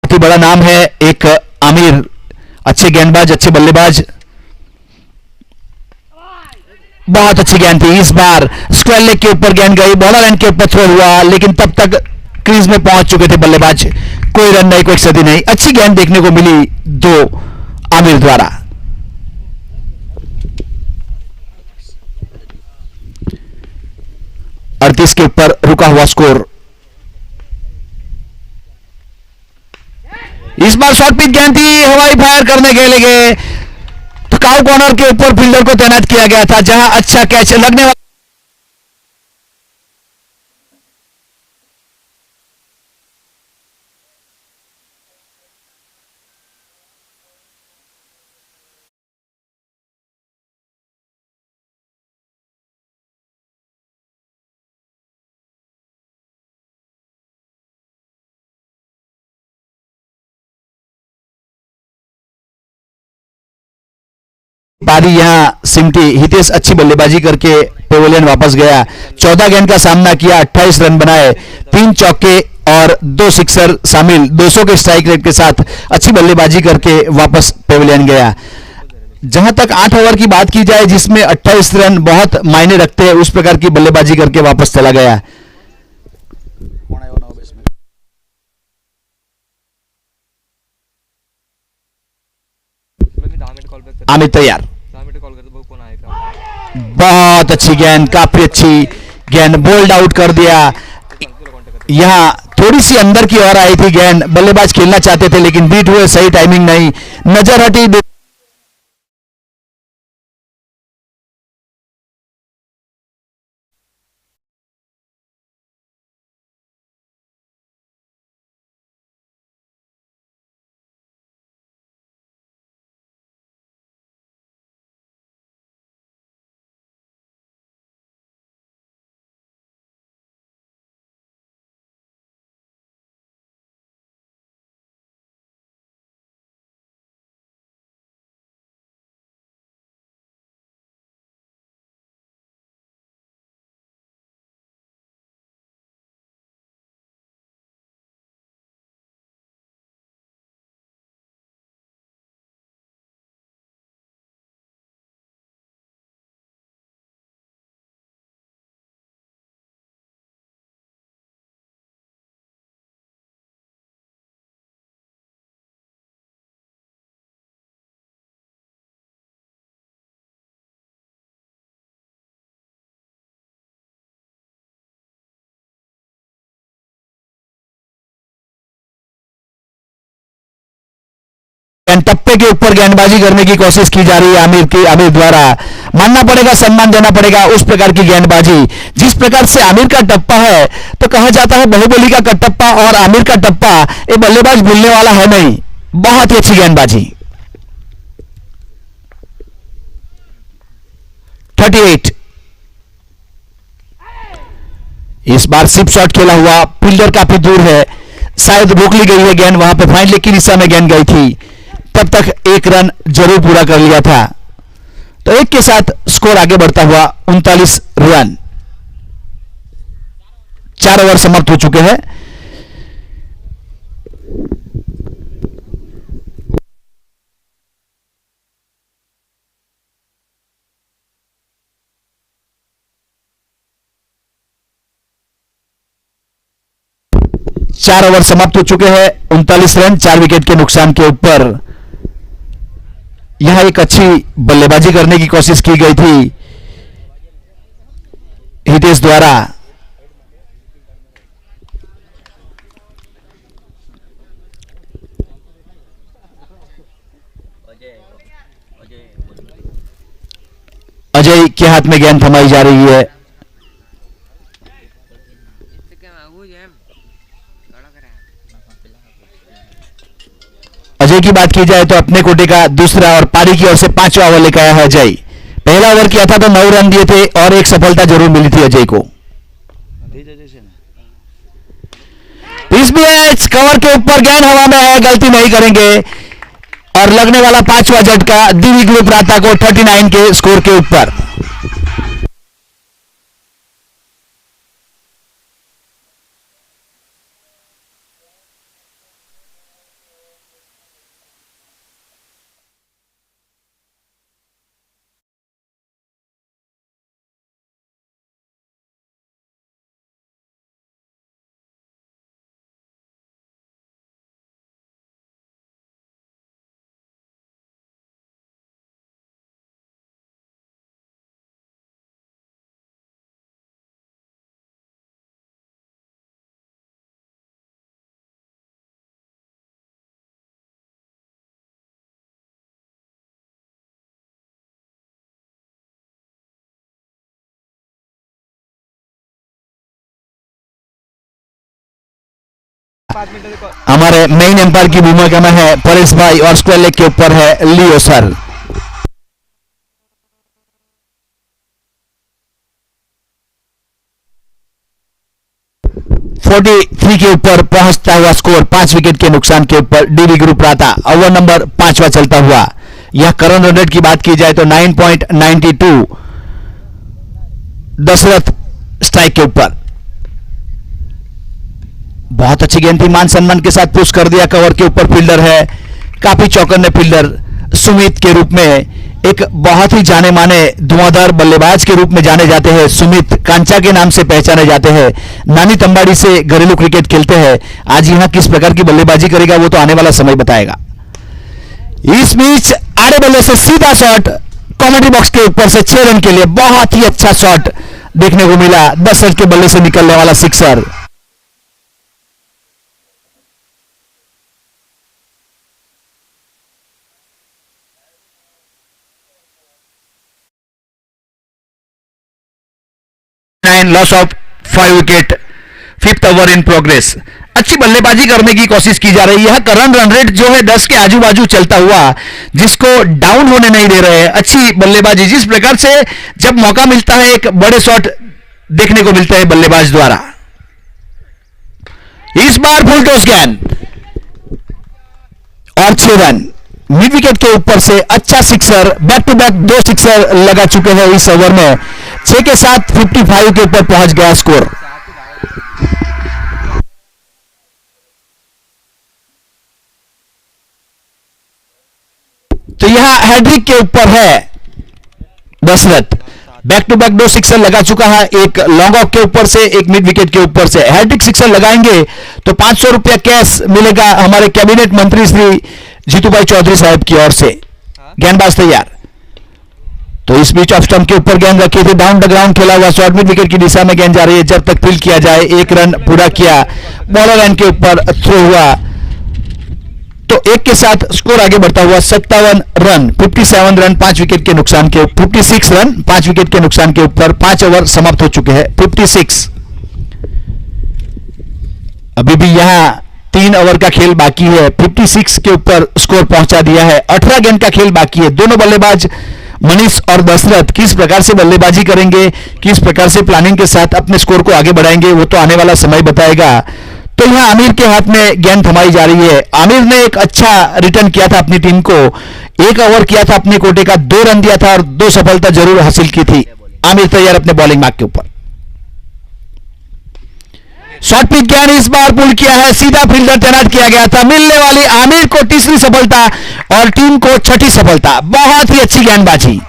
बहुत ही बड़ा नाम है एक आमिर, अच्छे गेंदबाज, अच्छे बल्लेबाज। बहुत अच्छी गेंद थी, इस बार स्क्वायर लेग के ऊपर गेंद गई, बॉलर एंड के ऊपर थ्रो हुआ, लेकिन तब तक क्रीज में पहुंच चुके थे बल्लेबाज। कोई रन नहीं, कोई क्षति नहीं, अच्छी गेंद देखने को मिली दो आमिर द्वारा। अड़तीस के ऊपर रुका हुआ स्कोर। इस बार शॉर्ट पिच गेंद थी, हवाई फायर करने के लिए तो काउ कॉर्नर के ऊपर फील्डर को तैनात किया गया था, जहां अच्छा कैच लगने वाला। पारी यहां सिमटी, हितेश अच्छी बल्लेबाजी करके पेविलियन वापस गया। 14 गेंद का सामना किया, 28 रन बनाए, 3 चौके और 2 सिक्सर शामिल, 200 के स्ट्राइक रेट के साथ अच्छी बल्लेबाजी करके वापस पेविलियन गया। जहां तक 8 ओवर की बात की जाए जिसमें 28 रन बहुत मायने रखते हैं, उस प्रकार की बल्लेबाजी करके वापस चला गया। आमिर तैयार, 10 मिनट कॉल करते बघू कोण आहे का। बहुत अच्छी गेंद, काफी अच्छी गेंद, बोल्ड आउट कर दिया। तुला कॉन्टॅक्ट यहाँ थोड़ी सी अंदर की ओर आई थी गेंद, बल्लेबाज खेलना चाहते थे लेकिन बीट हुए, सही टाइमिंग नहीं, नजर हटी। टप्पे के ऊपर गेंदबाजी करने की कोशिश की जा रही है आमिर द्वारा। मानना पड़ेगा, सम्मान देना पड़ेगा उस प्रकार की गेंदबाजी जिस प्रकार से आमिर का टप्पा है। तो कहा जाता है बाहुबली का कटप्पा और आमिर का टप्पा, ये बल्लेबाज भूलने वाला है नहीं। बहुत ही अच्छी गेंदबाजी। 38। इस बार सिप शॉट खेला हुआ, फील्डर काफी दूर है, शायद रोक ली गई है गेंद, वहां पे फाइनली की दिशा में गेंद गई थी, तब तक 1 रन जरूर पूरा कर लिया था। तो 1 के साथ स्कोर आगे बढ़ता हुआ 39 रन। 4 ओवर समाप्त हो चुके हैं। चार ओवर समाप्त हो चुके हैं, 39 रन, 4 विकेट के नुकसान के ऊपर। यहां एक अच्छी बल्लेबाजी करने की कोशिश की गई थी हितेश द्वारा। अजय के हाथ में गेंद थमाई जा रही है। अजय की बात की जाए तो अपने कोटे का दूसरा और पारी की ओर से 5वां ओवर लेकर आया है अजय। पहला ओवर किया था तो 9 रन दिए थे और एक सफलता जरूर मिली थी अजय को। इस मैच कवर के ऊपर गेंद हवा में है, गलती नहीं करेंगे और लगने वाला 5वां झटका दिव्य ग्रुप राता को 39 के स्कोर के ऊपर। हमारे मेन एम्पायर की भूमिका में है परेश भाई और स्क्वायर लेग के ऊपर है लियो सर। (43) के ऊपर पहुंचता हुआ स्कोर 5 विकेट के नुकसान के ऊपर डीवी ग्रुप राता। ओवर नंबर 5वां चलता हुआ। यह करंट रन रेट की बात की जाए तो 9.92, दशरथ स्ट्राइक के ऊपर। बहुत अच्छी गेंद थी, मान सम्मान के साथ पुश कर दिया, कवर के ऊपर फील्डर है, काफी चौकन्ने फील्डर सुमित के रूप में, एक बहुत ही जाने माने धुआंधार बल्लेबाज के रूप में जाने जाते हैं। सुमित कांचा के नाम से पहचाने जाते हैं, नानी तंबाड़ी से घरेलू क्रिकेट खेलते हैं। आज यहां किस प्रकार की बल्लेबाजी करेगा वो तो आने वाला समय बताएगा। इस बीच आड़े बल्ले से सीधा शॉट कॉमेडी बॉक्स के ऊपर से 6 रन के लिए, बहुत ही अच्छा शॉट देखने को मिला। 10 रन के बल्ले से निकलने वाला sixer. Loss of 5 wicket, 5th over in progress. अच्छी बल्लेबाजी करने की कोशिश की जा रही है। करंट रन रेट जो है 10 के आजू बाजू चलता हुआ, जिसको डाउन होने नहीं दे रहे हैं। अच्छी बल्लेबाजी, जिस प्रकार से जब मौका मिलता है एक बड़े शॉट देखने को मिलते हैं बल्लेबाज द्वारा। इस बार फुल टॉस गेंद और 6 रन मिड विकेट के ऊपर से। अच्छा sixer, back to back 2 sixer लगा चुके हैं इस ओवर में। 6 के साथ 55 के ऊपर पहुंच गया स्कोर। तो यहां हैट्रिक के ऊपर है Dasharath, back to back 2 sixer लगा चुका है, एक लॉन्ग ऑफ के ऊपर से, एक मिड विकेट के ऊपर से। हैट्रिक सिक्सर लगाएंगे तो 500 रुपया कैश मिलेगा हमारे कैबिनेट मंत्री श्री जीतूभाई चौधरी साहब की ओर से। गेंदबाज तैयार। तो इस बीच ऑफ स्टंप के ऊपर गेंद रखी थी, डाउन द ग्राउंड खेला हुआ शॉट, मिड विकेट की दिशा में गेंद जा रही है। जब तक फील्ड किया जाए, 1 रन पूरा किया, बॉलर लाइन के ऊपर थ्रो हुआ, तो 1 के साथ स्कोर आगे बढ़ता हुआ 57 रन, 57 रन 5 विकेट के नुकसान के, 56 रन 5 विकेट के नुकसान के ऊपर। 5 ओवर समाप्त हो चुके हैं, 56। अभी भी यहां 3 ओवर का खेल बाकी है, 56 के ऊपर स्कोर पहुंचा दिया है। 18 गेंद का खेल बाकी है। दोनों बल्लेबाज मनीष और दशरथ किस प्रकार से बल्लेबाजी करेंगे, किस प्रकार से प्लानिंग के साथ अपने स्कोर को आगे बढ़ाएंगे, वो तो आने वाला समय बताएगा। तो यहां आमिर के हाथ में गेंद थमाई जा रही है। आमिर ने एक अच्छा रिटर्न किया था अपनी टीम को, 1 ओवर किया था अपने कोटे का, 2 रन दिया था और 2 सफलता जरूर हासिल की थी। आमिर तैयार अपने बॉलिंग मार्क के ऊपर। शॉर्ट पिच गेंद इस बार पुल किया है, सीधा फील्डर तैनात किया गया था। मिलने वाली आमिर को तीसरी सफलता और टीम को 6ठी सफलता। बहुत ही अच्छी गेंदबाजी।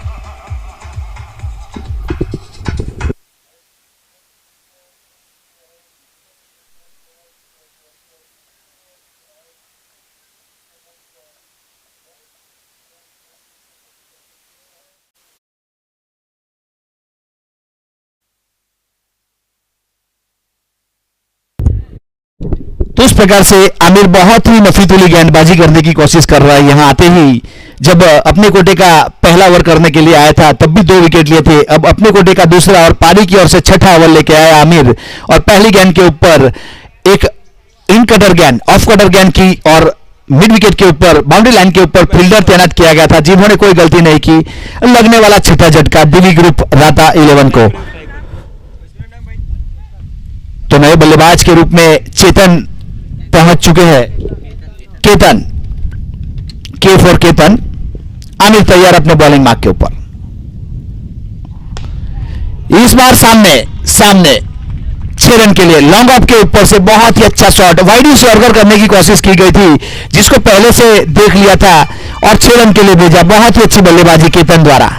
तो इस प्रकार से आमिर बहुत ही नफीतुली गेंदबाजी करने की कोशिश कर रहा है। यहां आते ही जब अपने कोटे का पहला ओवर करने के लिए आया था तब भी 2 विकेट लिए थे, अब अपने कोटे का दूसरा और पारी की ओर से 6ठा ओवर लेके आया आमिर, और पहली गेंद के ऊपर एक इन कटर गेंद, ऑफ कटर गेंद की, और मिड विकेट के ऊपर बाउंड्री लाइन के ऊपर फील्डर तैनात किया गया था जिन्होंने कोई गलती नहीं की। लगने वाला 6ठा झटका दिल्ली ग्रुप राता 11 को। तो नए बल्लेबाज के रूप में चेतन पहुंच चुके हैं, केतन, के फॉर केतन। आमिर तैयार अपने बॉलिंग मार्क के ऊपर। इस बार सामने 6 रन के लिए लॉन्ग ऑफ के ऊपर से बहुत ही अच्छा शॉट, वाइड स्वर्गर करने की कोशिश की गई थी जिसको पहले से देख लिया था और 6 रन के लिए भेजा। बहुत ही अच्छी बल्लेबाजी केतन द्वारा।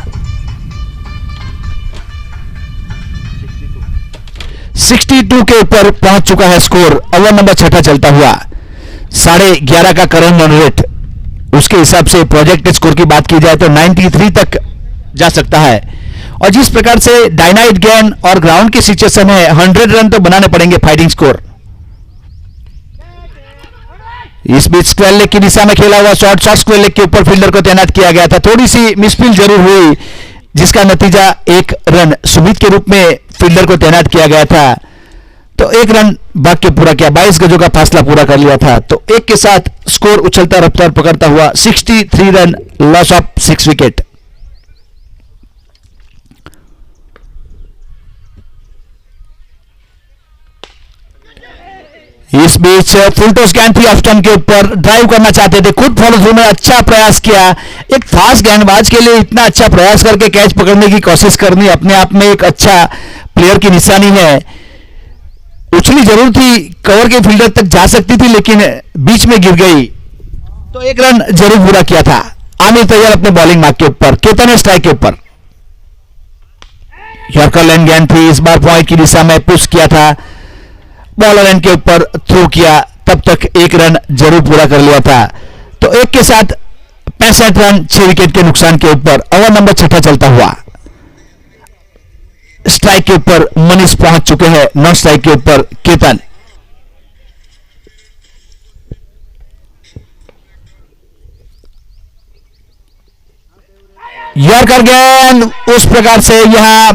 62 के ऊपर पहुंच चुका है स्कोर। ओवर नंबर 6ठा चलता हुआ, 11.5 का करंट रन रेट, उसके हिसाब से प्रोजेक्टेड स्कोर की बात की जाए तो 93 तक जा सकता है। और जिस प्रकार से डायनाइट गेंद और ग्राउंड की सिचुएशन है, 100 रन तो बनाने पड़ेंगे फाइटिंग स्कोर। इस बीच स्क्वायर लेग की दिशा में खेला हुआ शॉट स्क्वायर लेग के ऊपर फील्डर को तैनात किया गया था। थोड़ी सी मिसफील्ड जरूर हुई जिसका नतीजा 1 रन सुमित के रूप में फील्डर को तैनात किया गया था। तो 1 रन भाग के पूरा किया, 22 गजों का फासला पूरा कर लिया था। तो 1 के साथ स्कोर उछलता रफ्तार पकड़ता हुआ 63 रन, लॉस ऑफ 6 विकेट। इस बीच फुल टॉस गेंद थी, ऑफ स्टंप के ऊपर ड्राइव करना चाहते थे, खुद फॉलो थ्रू में अच्छा प्रयास किया। एक फास्ट गेंदबाज के लिए इतना अच्छा प्रयास करके कैच पकड़ने की कोशिश करनी अपने आप में एक अच्छा प्लेयर की निशानी है, उछली जरूर थी, कवर के फील्डर तक जा सकती थी लेकिन बीच में गिर गई, तो एक रन जरूर पूरा किया था। आमिर तैयार अपने बॉलिंग मार्क के ऊपर, केतन ने स्ट्राइक के ऊपर। यॉर्कर लाइन गेंद थी, इस बार पॉइंट की दिशा में पुश किया था, बॉलर एंड के ऊपर थ्रो किया, तब तक एक रन जरूर पूरा कर लिया था। तो एक के साथ 65 रन 6 विकेट के नुकसान के ऊपर ओवर नंबर 6 चलता हुआ। स्ट्राइक के ऊपर मनीष पहुंच चुके हैं, नॉन स्ट्राइक के ऊपर केतन। यॉर्कर गेंद उस प्रकार से यहां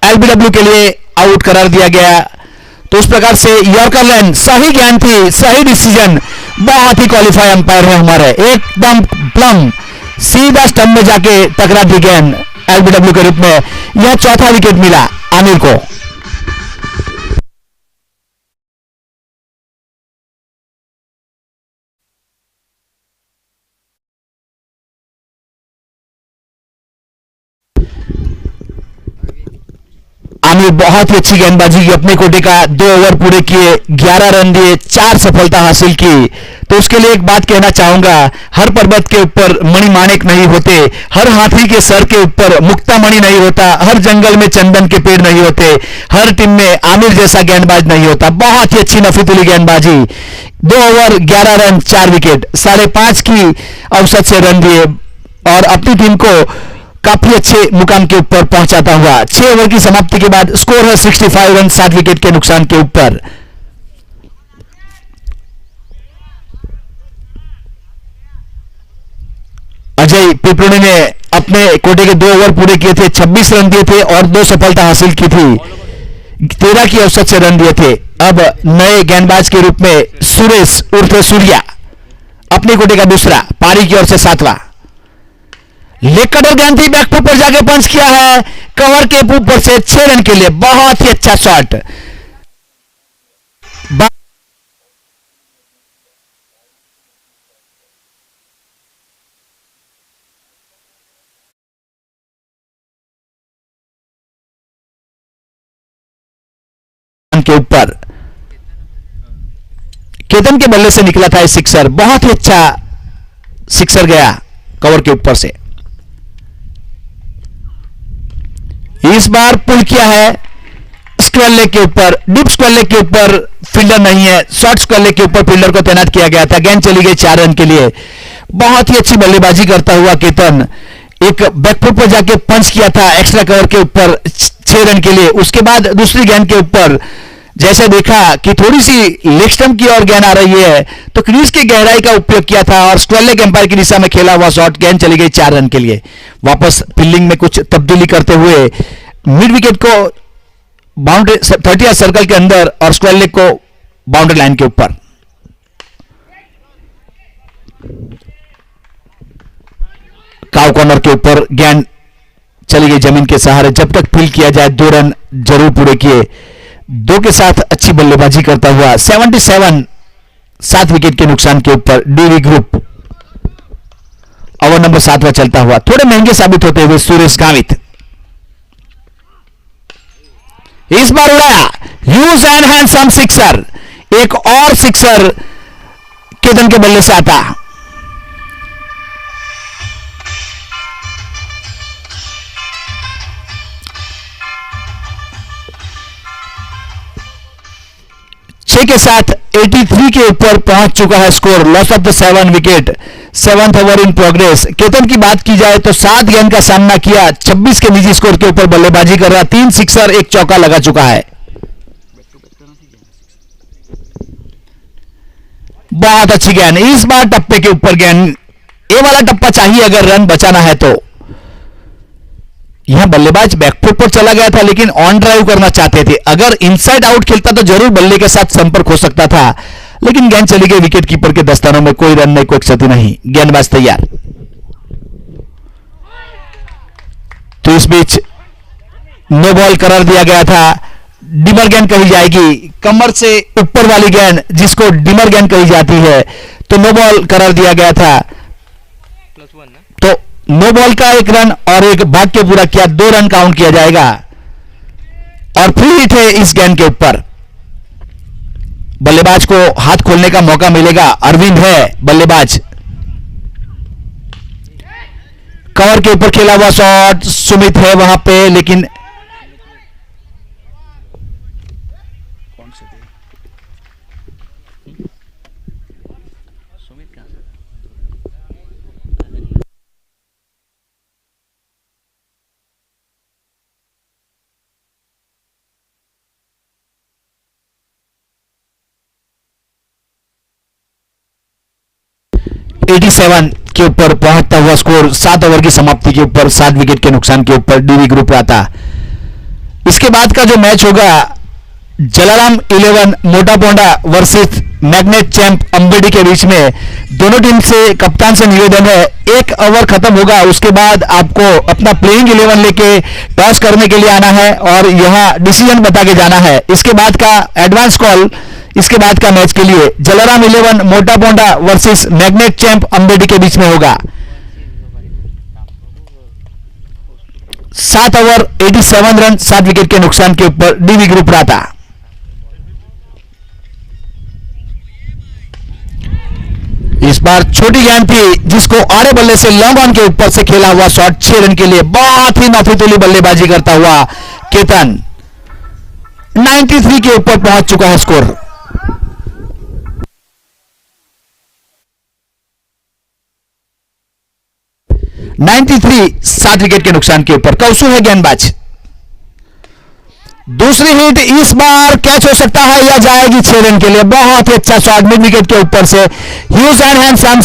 एलबीडब्ल्यू के लिए आउट करार दिया गया। तो उस प्रकार से यॉर्कर लाइन सही गेंद थी, सही डिसीजन, बहुत ही क्वालिफाई अंपायर है हमारे, एकदम प्लम सीधा स्टंप में जाके टकरा दी गेंद एलबीडब्ल्यू के रूप में। यह चौथा विकेट मिला आमिर को। आमिर बहुत ही अच्छी गेंदबाजी की, अपने कोटे का 2 ओवर पूरे किए, 11 रन दिए, 4 सफलता हासिल की। तो उसके लिए एक बात कहना चाहूंगा, हर पर्वत के ऊपर मणिमाणिक नहीं होते, हर हाथी के सर के ऊपर मुक्ता मणि नहीं होता, हर जंगल में चंदन के पेड़ नहीं होते, हर टीम में आमिर जैसा गेंदबाज नहीं होता। बहुत ही अच्छी नफीतुली गेंदबाजी, 2 ओवर 11 रन 4 विकेट, 5.5 की औसत से रन दिए और अपनी टीम को काफी अच्छे मुकाम के ऊपर पहुंचाता हुआ। 6 ओवर की समाप्ति के बाद स्कोर है 65 रन 7 विकेट के नुकसान के ऊपर। अजय पिपरुणी ने अपने कोटे के 2 ओवर पूरे किए थे, 26 रन दिए थे और 2 सफलता हासिल की थी, 13 की औसत से रन दिए थे। अब नए गेंदबाज के रूप में सुरेश उर्फ सूर्या अपने कोटे का दूसरा, पारी की ओर से 7वां। लेग कटर गेंद थी, बैकफुट पर जाके पंच किया है, कवर के ऊपर से 6 रन के लिए, बहुत ही अच्छा शॉट। के ऊपर केतन के बल्ले से निकला था सिक्सर, बहुत ही अच्छा सिक्सर गया कवर के ऊपर से। इस बार पुल किया है स्क्वायर लेग के ऊपर, डीप स्क्वायर लेग के ऊपर फील्डर नहीं है, शॉर्ट स्क्वायर लेग के ऊपर फील्डर को तैनात किया गया था। गेंद चली गई 4 रन के लिए। बहुत ही अच्छी बल्लेबाजी करता हुआ केतन एक बैकफुट पर जाके पंच किया था एक्स्ट्रा कवर के ऊपर 6 रन के लिए। उसके बाद दूसरी गेंद के ऊपर जैसे देखा कि थोड़ी सी लेग स्टंप की ओर गेंद आ रही है तो क्रीज की गहराई का उपयोग किया था और स्क्वायर लेग एम्पायर की दिशा में खेला हुआ शॉट, गेंद चली गई 4 रन के लिए। वापस फील्डिंग में कुछ तब्दीली करते हुए मिड विकेट को बाउंड्री 30 सर्कल के अंदर और स्क्वायर लेग को बाउंड्री लाइन के ऊपर। काउ कॉर्नर के ऊपर गेंद चली गई जमीन के सहारे। जब तक फील्ड किया जाए 2 रन जरूर पूरे किए, 2 के साथ अच्छी बल्लेबाजी करता हुआ 77 7 विकेट के नुकसान के ऊपर डीवी ग्रुप ओवर नंबर 7वां चलता हुआ। थोड़े महंगे साबित होते हुए सुरेश गावित इस बार उड़ाया, ह्यूज एंड हैंडसम सिक्सर, एक और सिक्सर केतन के बल्ले से आता। के साथ 83 के ऊपर पहुंच चुका है score, loss of the 7 wicket, 7th over in progress. Ketan की बात की जाए तो 7 गेंद का सामना किया, 26 के निजी स्कोर के ऊपर बल्लेबाजी कर रहा, 3 सिक्सर 1 चौका लगा चुका है। बहुत अच्छी गेंद, इस बार टप्पे के ऊपर गेंद, ये वाला टप्पा चाहिए अगर रन बचाना है तो। यहां बल्लेबाज बैकफुट पर चला गया था लेकिन ऑन ड्राइव करना चाहते थे, अगर इनसाइड आउट खेलता तो जरूर बल्ले के साथ संपर्क हो सकता था, लेकिन गेंद चली गई विकेट कीपर के दस्तानों में, कोई रन नहीं, कोई क्षति नहीं, गेंदबाज तैयार। तो इस बीच नो बॉल करार दिया गया था, डिमर गेंद कही जाएगी, कमर से ऊपर वाली गेंद जिसको डिमर गेंद कही जाती है, तो नो बॉल करार दिया गया था। +1 ना, तो नो बॉल का 1 रन और एक भाग के पूरा किया, 2 रन काउंट किया जाएगा। और फ्री हिट है इस गेंद के ऊपर। बल्लेबाज को हाथ खोलने का मौका मिलेगा। अरविंद है बल्लेबाज। कवर के ऊपर खेला हुआ शॉट, सुमित है वहां पे, लेकिन कौन से थे? सुमित कहाँ से? 87 के ऊपर पहुंचता हुआ स्कोर 7 ओवर की समाप्ति के ऊपर 7 विकेट के नुकसान के ऊपर डीवी ग्रुप रहा था। इसके बाद का जो मैच होगा जलाराम 11 मोटापोंडा वर्सेस मैग्नेट चैंप अंबेडी के बीच में, दोनों टीम से कप्तान से निवेदन है, 1 ओवर खत्म होगा उसके बाद आपको अपना प्लेइंग 11 लेके टॉस करने के लिए आना है और यहां डिसीजन बता के जाना है। इसके बाद का एडवांस कॉल, इसके बाद का मैच के लिए जलाराम 11 मोटापोंडा वर्सेस मैग्नेट चैंप अंबेडी के बीच में होगा। 7 ओवर 87 रन 7 विकेट के नुकसान के ऊपर डीवी ग्रुप रहा था। इस बार छोटी गेंद थी जिसको आड़े बल्ले से लॉन्ग ऑन के ऊपर से खेला हुआ शॉट 6 रन के लिए। बहुत ही नाफितुली बल्लेबाजी करता हुआ केतन 93 के ऊपर पहुंच चुका है स्कोर। (93) 7 विकेट के नुकसान के ऊपर कौसु है गेंदबाज। दूसरी हिट इस बार कैच हो सकता है या जाएगी 6 रन के लिए। बहुत ही अच्छा शॉट मिड विकेट के ऊपर से ह्यूज एंड हैंडसम।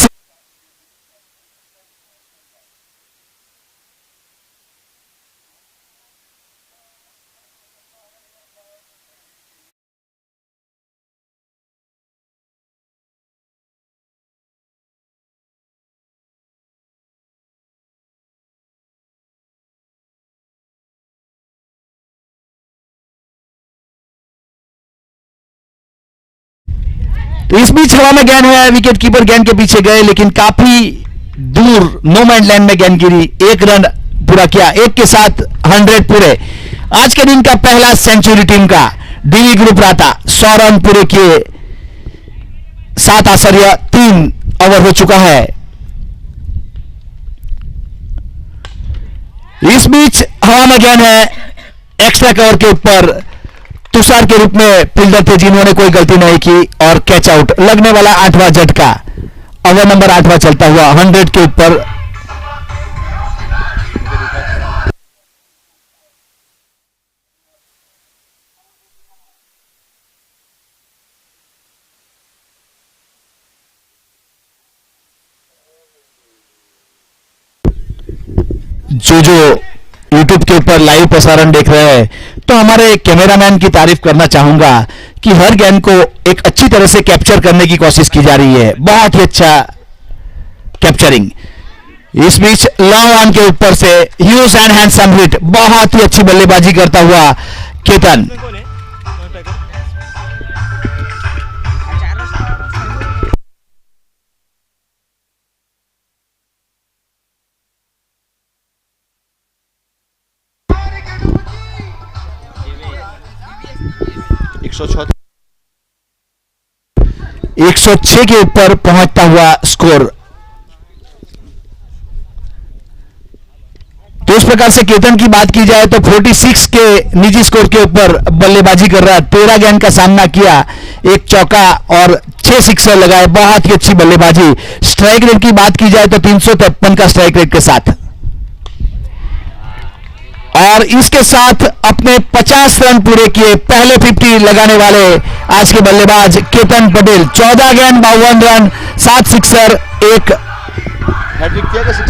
तो इस बीच हवा में गेंद है, विकेट कीपर गेंद के पीछे गए लेकिन काफी दूर नो मैन लैंड में गेंद गिरी। 1 रन पूरा किया, 1 के साथ 100 पूरे। आज के दिन का पहला सेंचुरी टीम का डीवी ग्रुप रहा था। 100 रन पूरे किए, 7 आश्चर्य 3 ओवर हो चुका है। इस बीच हवा में गेंद है, एक्स्ट्रा कवर के ऊपर तुषार के रूप में फील्डर थे जिन्होंने कोई गलती नहीं की और कैच आउट। लगने वाला 8वां झटका, ओवर नंबर 8वां चलता हुआ 100 के ऊपर। जो YouTube के ऊपर लाइव प्रसारण देख रहे हैं तो हमारे कैमरामैन की तारीफ करना चाहूंगा कि हर गेंद को एक अच्छी तरह से कैप्चर करने की कोशिश की जा रही है। बहुत ही अच्छा कैप्चरिंग। इस बीच लॉन्ग ऑन के ऊपर से ह्यूज एंड हैंडसम हिट, बहुत ही अच्छी बल्लेबाजी करता हुआ केतन। कौन है? 106 के ऊपर पहुंचता हुआ स्कोर। तो इस प्रकार से केतन की बात की जाए तो 46 के निजी स्कोर के ऊपर बल्लेबाजी कर रहा है। 13 गेंद का सामना किया, 1 चौका और 6 सिक्सर लगाए। बहुत ही अच्छी बल्लेबाजी। स्ट्राइक रेट की बात की जाए तो 353 का स्ट्राइक रेट के साथ, और इसके साथ अपने 50 रन पूरे किए, पहले 50 लगाने वाले आज के बल्लेबाज केतन पटेल। 14 गेंद 52 रन, 7 सिक्सर, 1 हैट्रिक किया।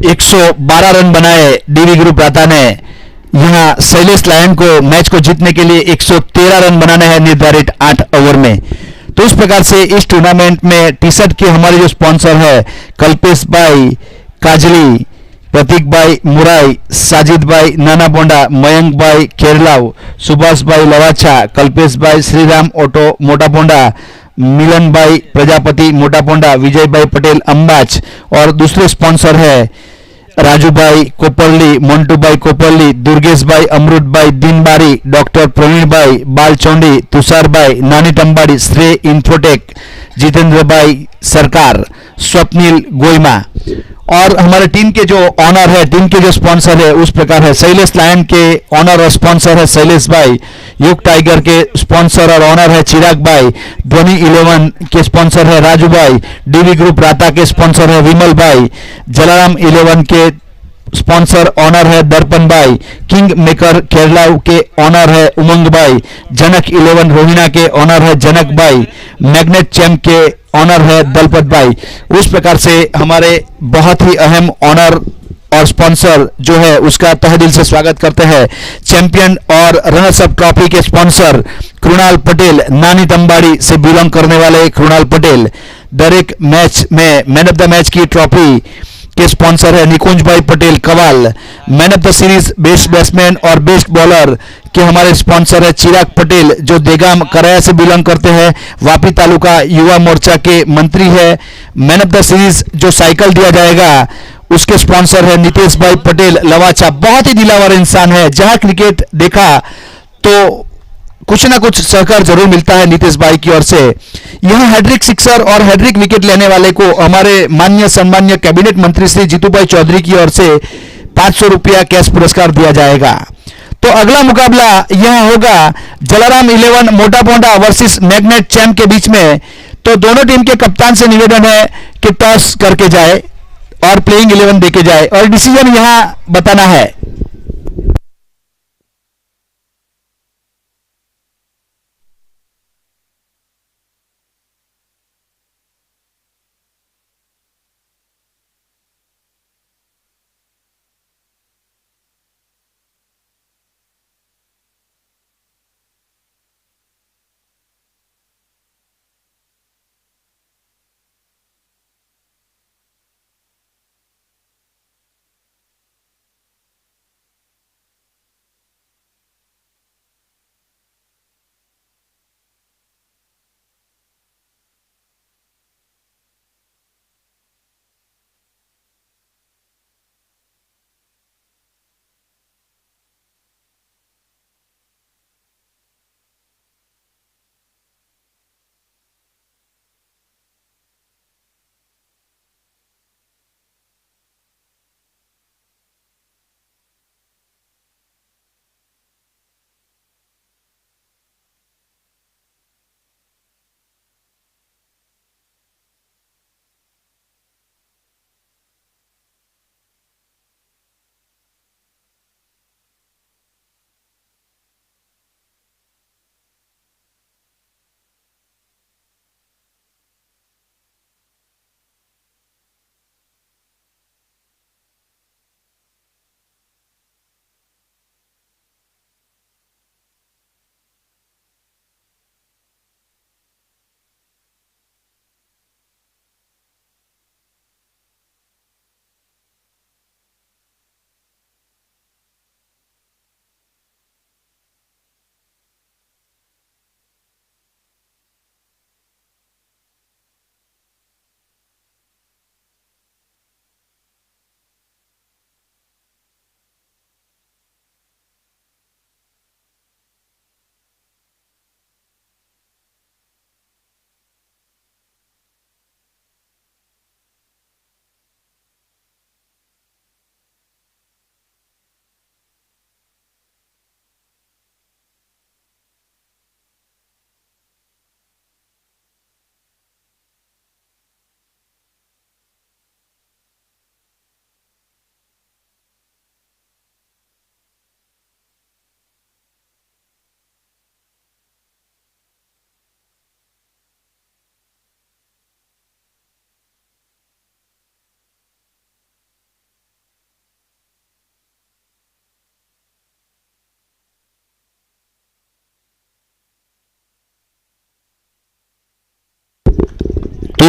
112 रन बनाए डीवी ग्रुप राता ने यहाँ शैलेश लायन को मैच को जीतने के लिए 113 रन बनाने हैं निर्धारित 8 ओवर में। तो इस प्रकार से इस टूर्नामेंट में टी शर्ट के हमारे जो स्पॉन्सर है कल्पेश भाई काजली, प्रतीक भाई मुराई, साजिद भाई नाना बोंडा, मयंक भाई केरलाव, सुभाष भाई लवाचा, कल्पेश भाई श्रीराम ऑटो मोटा पोंडा, मिलन भाई प्रजापति मोटा पोंडा, विजय भाई पटेल अंबाज, और दूसरे स्पॉन्सर है राजू भाई कोपरली, मोन्टू भाई कोपरली, दुर्गेश भाई अमृत भाई दीनबारी, डॉक्टर प्रवीण भाई बालचौंडी, तुषार भाई नानी टंबाड़ी, श्रेय इन्फोटेक, जितेंद्र भाई सरकार, स्वप्निल गोइमा। और हमारे टीम के जो ऑनर है, टीम के जो स्पॉन्सर है उस प्रकार है। शैलेश लायन के ऑनर और स्पॉन्सर है शैलेश भाई, युग टाइगर के स्पॉन्सर और ऑनर है चिराग भाई, ध्वनि 11 के स्पॉन्सर है राजू भाई, डीवी ग्रुप राता के स्पॉन्सर है विमल भाई, जलाराम 11 के स्पॉन्सर ऑनर है दर्पण भाई, किंग मेकर केरला के ऑनर है उमंग भाई, जनक 11 रोहिणा के ऑनर है जनक भाई, मैग्नेट चैम्प के ऑनर है दलपत भाई। उस प्रकार से हमारे बहुत ही अहम ऑनर और स्पॉन्सर जो है उसका तहे दिल से स्वागत करते हैं। चैंपियन और रनर्स अप ट्रॉफी के स्पॉन्सर कृणाल पटेल, नानी तंबाड़ी से बिलोंग करने वाले कृणाल पटेल। दरेक मैच में मैन ऑफ द मैच की ट्रॉफी के स्पॉन्सर है निकुंज भाई Patel Kawal. Man of the series best batsman और बेस्ट बॉलर के हमारे स्पॉन्सर है चिराग पटेल जो देगाम कराया से बिलोंग करते हैं, वापी तालुका युवा मोर्चा के मंत्री है। मैन ऑफ द सीरीज जो साइकिल दिया जाएगा उसके स्पॉन्सर है नितेश भाई पटेल लवाचा। बहुत ही दिलावर इंसान है, जहां क्रिकेट देखा तो कुछ ना कुछ सहकार जरूर मिलता है नीतीश भाई की ओर से। यहां हैड्रिक सिक्सर और हैड्रिक विकेट लेने वाले को हमारे माननीय सम्मान्य कैबिनेट मंत्री श्री जीतूभाई चौधरी की ओर से 500 रुपया कैश पुरस्कार दिया जाएगा। तो अगला मुकाबला यह होगा जलाराम 11 मोटा पोंडा वर्सेस मैग्नेट चैम्प के बीच में। तो दोनों टीम के कप्तान से निवेदन है कि टॉस करके जाए और प्लेइंग 11 देके जाए और डिसीजन यहां बताना है।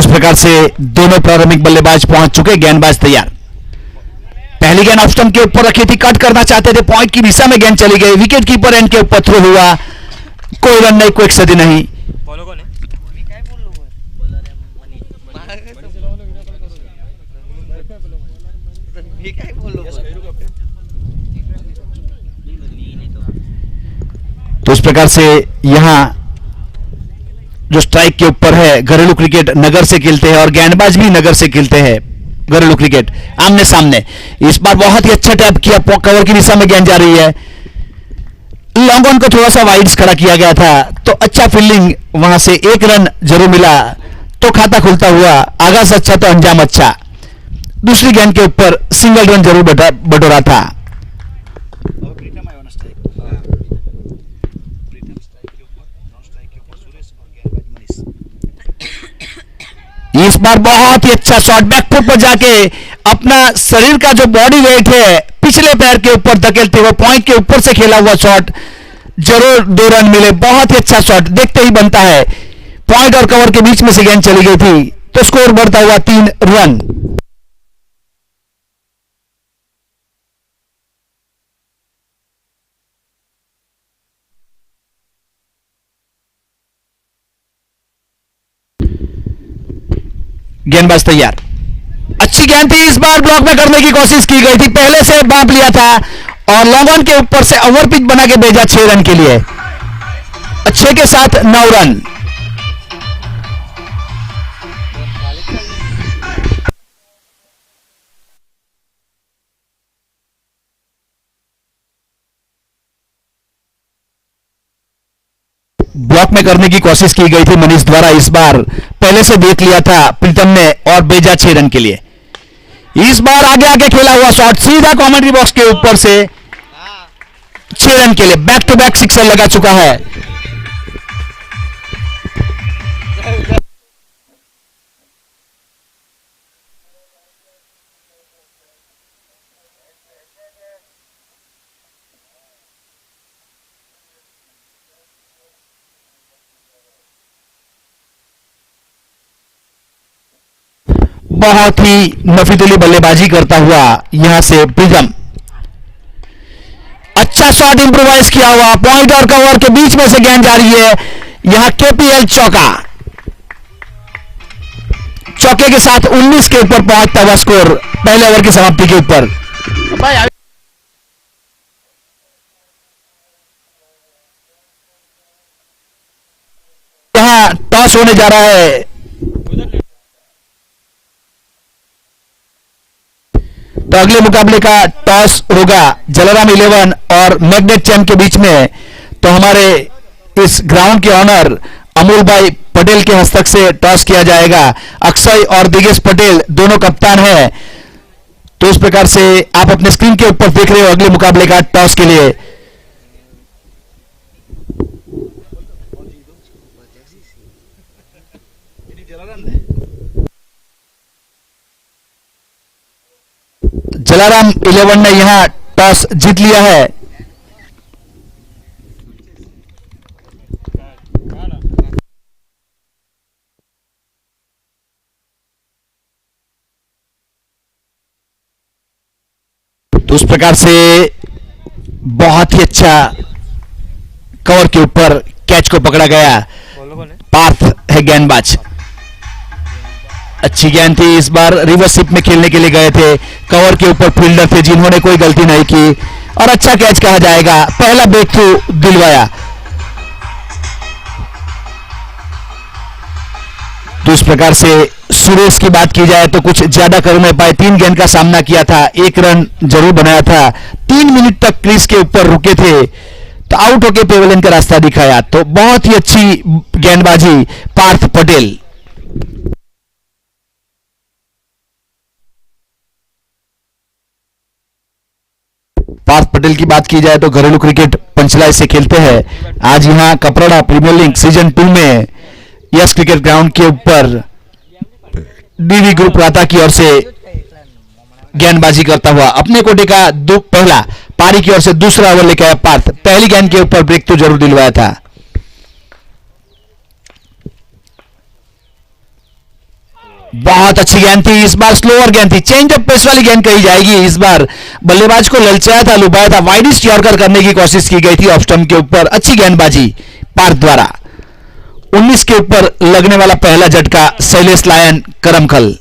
इस प्रकार से दोनों प्रारंभिक बल्लेबाज पहुंच चुके, गेंदबाज तैयार। पहली गेंद ऑफ स्टंप के ऊपर रखी थी, कट करना चाहते थे, पॉइंट की दिशा में गेंद चली गई, विकेट कीपर एंड के ऊपर थ्रो हुआ, कोई रन नहीं, कोई क्षति नहीं। फॉलो कौन है? तो इस प्रकार से यहां जो स्ट्राइक के ऊपर है, घरेलू क्रिकेट नगर से खेलते हैं और गेंदबाज भी नगर से खेलते हैं, घरेलू क्रिकेट आमने सामने। इस बार बहुत ही अच्छा टैप किया, कवर की दिशा में गेंद जा रही है, लॉन्ग ऑन को थोड़ा सा वाइड्स खड़ा किया गया था, तो अच्छा फील्डिंग, वहां से एक रन जरूर मिला, तो खाता खुलता हुआ, आगाज अच्छा तो अंजाम अच्छा। दूसरी गेंद के ऊपर सिंगल रन जरूर बटोरा था। इस बार बहुत ही अच्छा शॉट, बैकफुट पर जाके अपना शरीर का जो बॉडी वेट है पिछले पैर के ऊपर धकेलते हुए पॉइंट के ऊपर से खेला हुआ शॉट, जरूर 2 रन मिले। बहुत ही अच्छा शॉट, देखते ही बनता है। पॉइंट और कवर के बीच में से गेंद चली गई थी, तो स्कोर बढ़ता हुआ 3 रन। गेंदबाज तैयार, अच्छी गेंद थी, इस बार ब्लॉक में करने की कोशिश की गई थी, पहले से बांप लिया था और लॉन्ग ऑन के ऊपर से ओवर पिच बना के भेजा 6 रन के लिए। 6 के साथ 9 रन। ब्लॉक में करने की कोशिश की गई थी मनीष द्वारा, इस बार पहले से देख लिया था प्रीतम ने और भेजा 6 रन के लिए। इस बार आगे आगे खेला हुआ शॉट सीधा कमेंट्री बॉक्स के ऊपर से 6 रन के लिए, बैक टू बैक सिक्सर लगा चुका है। बहुत ही नफीदुली बल्लेबाजी करता हुआ यहां से प्रिज्म, अच्छा शॉट इंप्रोवाइज किया हुआ, पॉइंट और कवर के बीच में से गेंद जा रही है, यहां केपीएल चौका, चौके के साथ 19 के ऊपर पहुंचता हुआ स्कोर पहले ओवर की समाप्ति के ऊपर। यहां टॉस होने जा रहा है, तो अगले मुकाबले का टॉस होगा जलाराम 11 और मैग्नेट चैंप के बीच में। तो हमारे इस ग्राउंड के ऑनर अमूल भाई पटेल के हस्तक से टॉस किया जाएगा। अक्षय और दिगेश पटेल दोनों कप्तान हैं। तो इस प्रकार से आप अपने स्क्रीन के ऊपर देख रहे हो अगले मुकाबले का टॉस के लिए। जलाराम 11 ने यहां टॉस जीत लिया है। तो उस प्रकार से बहुत ही अच्छा कवर के ऊपर कैच को पकड़ा गया। पार्थ है गेंदबाज, अच्छी गेंद थी, इस बार रिवर्स में खेलने के लिए गए थे, कवर के ऊपर फील्डर थे जिन्होंने कोई गलती नहीं की और अच्छा कैच कहा जाएगा, पहला ब्रेक थ्रू दिलवाया। तो इस प्रकार से सुरेश की बात की जाए तो कुछ ज्यादा कर नहीं पाए, 3 गेंद का सामना किया था, 1 रन जरूर बनाया था, 3 मिनट तक क्रीज के ऊपर रुके थे, तो आउट होकर पेवेलियन का रास्ता दिखाया। तो बहुत ही अच्छी गेंदबाजी पार्थ पटेल। पार्थ पटेल की बात की जाए तो घरेलू क्रिकेट पंचलाई से खेलते हैं। आज यहां कपराड़ा प्रीमियर लीग सीजन 2 में यस क्रिकेट ग्राउंड के ऊपर डीवी ग्रुप राता की ओर से गेंदबाजी करता हुआ अपने कोटे का पहला, पारी की ओर से दूसरा ओवर लेकर आया पार्थ। पहली गेंद के ऊपर ब्रेक तो जरूर दिलवाया था। बहुत अच्छी गेंद थी, इस बार स्लोअर गेंद थी, चेंज ऑफ पेस वाली गेंद कही जाएगी। इस बार बल्लेबाज को ललचाया था, लुभाया था, वाइडिस्ट यॉर्कर करने की कोशिश की गई थी ऑफ स्टंप के ऊपर। अच्छी गेंदबाजी पार्थ द्वारा। 19 के ऊपर लगने वाला पहला झटका शैलेश लायन करमखल।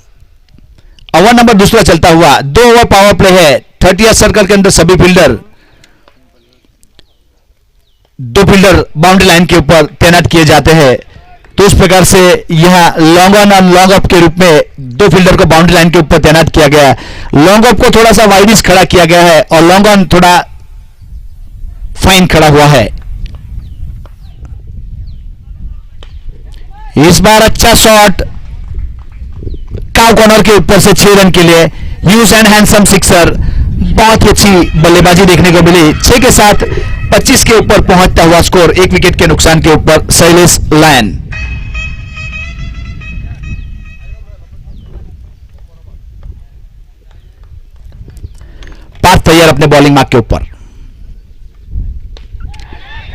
ओवर नंबर दूसरा चलता हुआ, 2 ओवर पावर प्ले है। 30 सर्कल के अंदर सभी फील्डर, 2 फील्डर बाउंड्री लाइन के ऊपर तैनात किए जाते हैं। तो उस प्रकार से यहां लॉन्ग ऑन और लॉन्ग अप के रूप में 2 फील्डर को बाउंड्री लाइन के ऊपर तैनात किया गया है। लॉन्ग अप को थोड़ा सा वाइडिश खड़ा किया गया है और लॉन्ग ऑन थोड़ा फाइन खड़ा हुआ है। इस बार अच्छा शॉट काउ कॉर्नर के ऊपर से 6 रन के लिए, ह्यूज एंड हैंडसम सिक्सर। बहुत ही अच्छी बल्लेबाजी देखने को मिली। 6 के साथ 25 के ऊपर पहुंचता हुआ स्कोर, 1 विकेट के नुकसान के ऊपर शैलेश लायन। पार्थ तैयार अपने बॉलिंग मार्क के ऊपर,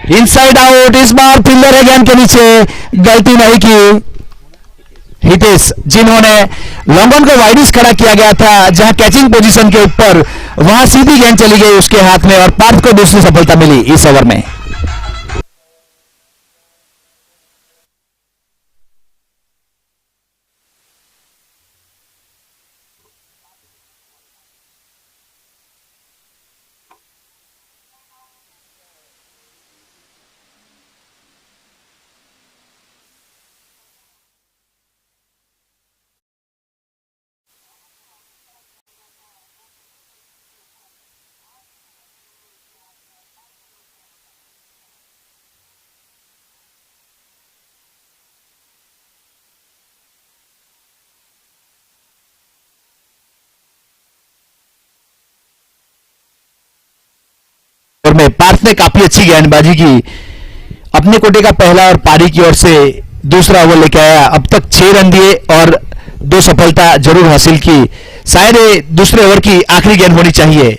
इनसाइड आउट। इस बार फील्डर है गेंद के नीचे, गलती नहीं की हितेश, जिन्होंने लॉन्ग ऑन को वाइडिस खड़ा किया गया था जहां कैचिंग पोजीशन के ऊपर, वहां सीधी गेंद चली गई उसके हाथ में और पार्थ को दूसरी सफलता मिली इस ओवर में। में पार्थ ने काफी अच्छी गेंदबाजी की, अपने कोटे का पहला और पारी की ओर से दूसरा ओवर लेके आया। अब तक 6 रन दिए और 2 सफलता जरूर हासिल की। शायद दूसरे ओवर की आखिरी गेंद होनी चाहिए।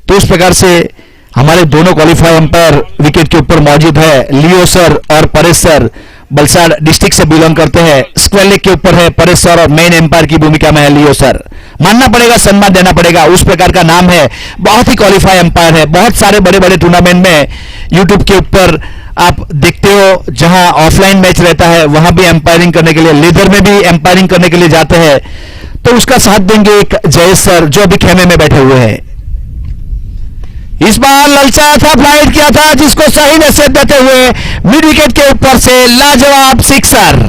तो उस प्रकार से हमारे दोनों क्वालिफाई अंपायर विकेट के ऊपर मौजूद है, लियो सर और परेश सर, बलसाड़ डिस्ट्रिक्ट से बिलोंग करते हैं। स्क्वायर लेग के ऊपर है परेश सर और मेन एम्पायर की भूमिका में है लियो सर। मानना पड़ेगा, सम्मान देना पड़ेगा, उस प्रकार का नाम है। बहुत ही क्वालिफाई अंपायर है, बहुत सारे बड़े बड़े टूर्नामेंट में यूट्यूब के ऊपर आप देखते हो, जहां ऑफलाइन मैच रहता है वहां भी एम्पायरिंग करने के लिए, लेदर में भी एम्पायरिंग करने के लिए जाते हैं। तो उसका साथ देंगे एक जयेश सर जो अभी खेमे में बैठे हुए हैं। इस बार ललचाया था, फ्लाइट किया था, जिसको सही नसीहत देते हुए मिड विकेट के ऊपर से लाजवाब सिक्सर।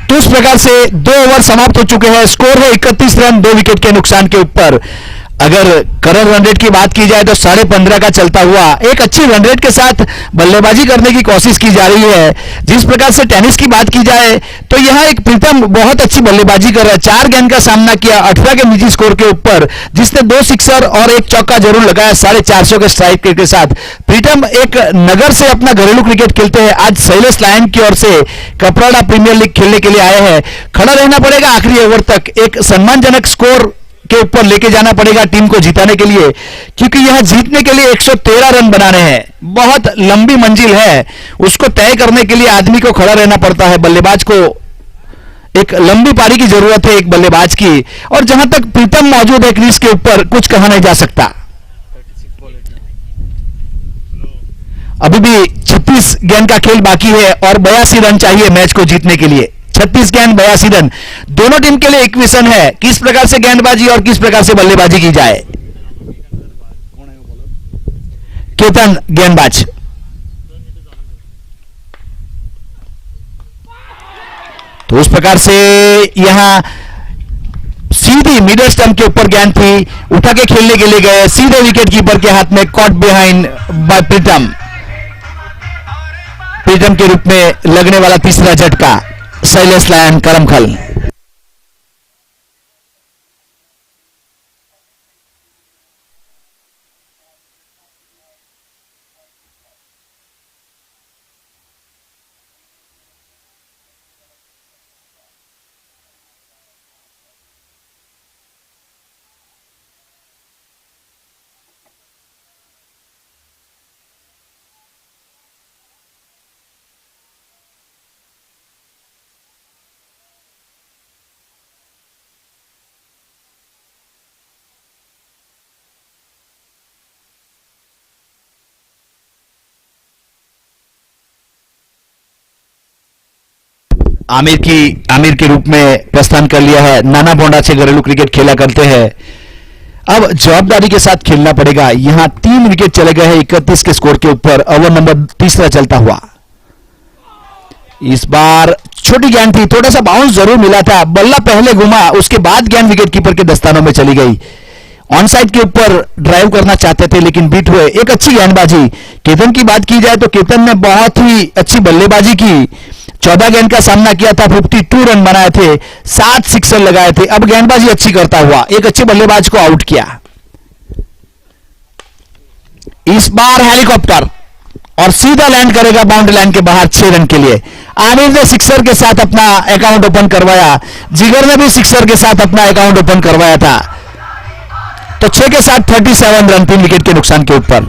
तो इस प्रकार से 2 ओवर समाप्त हो चुके हैं। स्कोर है 31 रन 2 विकेट के नुकसान के ऊपर। अगर करंट रन रेट की बात की जाए तो 15.5 का चलता हुआ एक अच्छी रन रेट के साथ बल्लेबाजी करने की कोशिश की जा रही है। जिस प्रकार से टेनिस की बात की जाए तो यह एक प्रीतम बहुत अच्छी बल्लेबाजी कर रहा है। 4 गेंद का सामना किया 18 के निजी स्कोर के ऊपर, जिसने 2 सिक्सर और 1 चौका जरूर लगाया 450 के स्ट्राइक के साथ। प्रीतम एक नगर से अपना घरेलू क्रिकेट खेलते हैं। आज शैलेश लायन की ओर से कपराड़ा प्रीमियर लीग खेलने के लिए आए हैं। खड़ा रहना पड़ेगा आखिरी ओवर तक, एक सम्मानजनक स्कोर के ऊपर लेके जाना पड़ेगा टीम को जिताने के लिए, क्योंकि यह जीतने के लिए 113 रन बनाने हैं। बहुत लंबी मंजिल है, उसको तय करने के लिए आदमी को खड़ा रहना पड़ता है। बल्लेबाज को एक लंबी पारी की जरूरत है एक बल्लेबाज की, और जहां तक प्रीतम मौजूद है क्रीज के ऊपर, कुछ कहा नहीं जा सकता। अभी भी 36 गेंद का खेल बाकी है और 82 रन चाहिए मैच को जीतने के लिए। 36 गेंद 82 रन, दोनों टीम के लिए इक्वेशन है, किस प्रकार से गेंदबाजी और किस प्रकार से बल्लेबाजी की जाए। केतन गेंदबाज, तो उस प्रकार से यहां सीधी मिडल स्टंप के ऊपर गेंद थी, उठा के खेलने के लिए गए, सीधे विकेट कीपर के हाथ में, कॉट बिहाइंड बाय प्रीतम। प्रीतम के रूप में लगने वाला तीसरा झटका शैलेश लायन करमखल। आमिर के रूप में प्रस्थान कर लिया है। नाना बोंडा से घरेलू क्रिकेट खेला करते हैं। अब जवाबदारी के साथ खेलना पड़ेगा। यहां 3 विकेट चले गए हैं 31 के स्कोर के ऊपर। ओवर नंबर तीसरा चलता हुआ। इस बार छोटी गेंद थी, थोड़ा सा बाउंस जरूर मिला था। बल्ला पहले घुमा, उसके बाद गेंद विकेट कीपर के दस्तानों में चली गई। ऑन साइड के ऊपर ड्राइव करना चाहते थे लेकिन बीट हुए। एक अच्छी गेंदबाजी। केतन की बात की जाए तो केतन ने बहुत ही अच्छी बल्लेबाजी की। 14 गेंद का सामना किया था, 52 रन बनाए थे, 7 सिक्सर लगाए थे। अब गेंदबाजी अच्छी करता हुआ एक अच्छे बल्लेबाज को आउट किया। इस बार हेलीकॉप्टर और सीधा लैंड करेगा बाउंड्री लाइन के बाहर 6 रन के लिए। आमिर ने सिक्सर के साथ अपना अकाउंट ओपन करवाया। जिगर ने भी सिक्सर के साथ अपना अकाउंट ओपन करवाया था। तो 6 के साथ 37 रन 3 विकेट के नुकसान के ऊपर।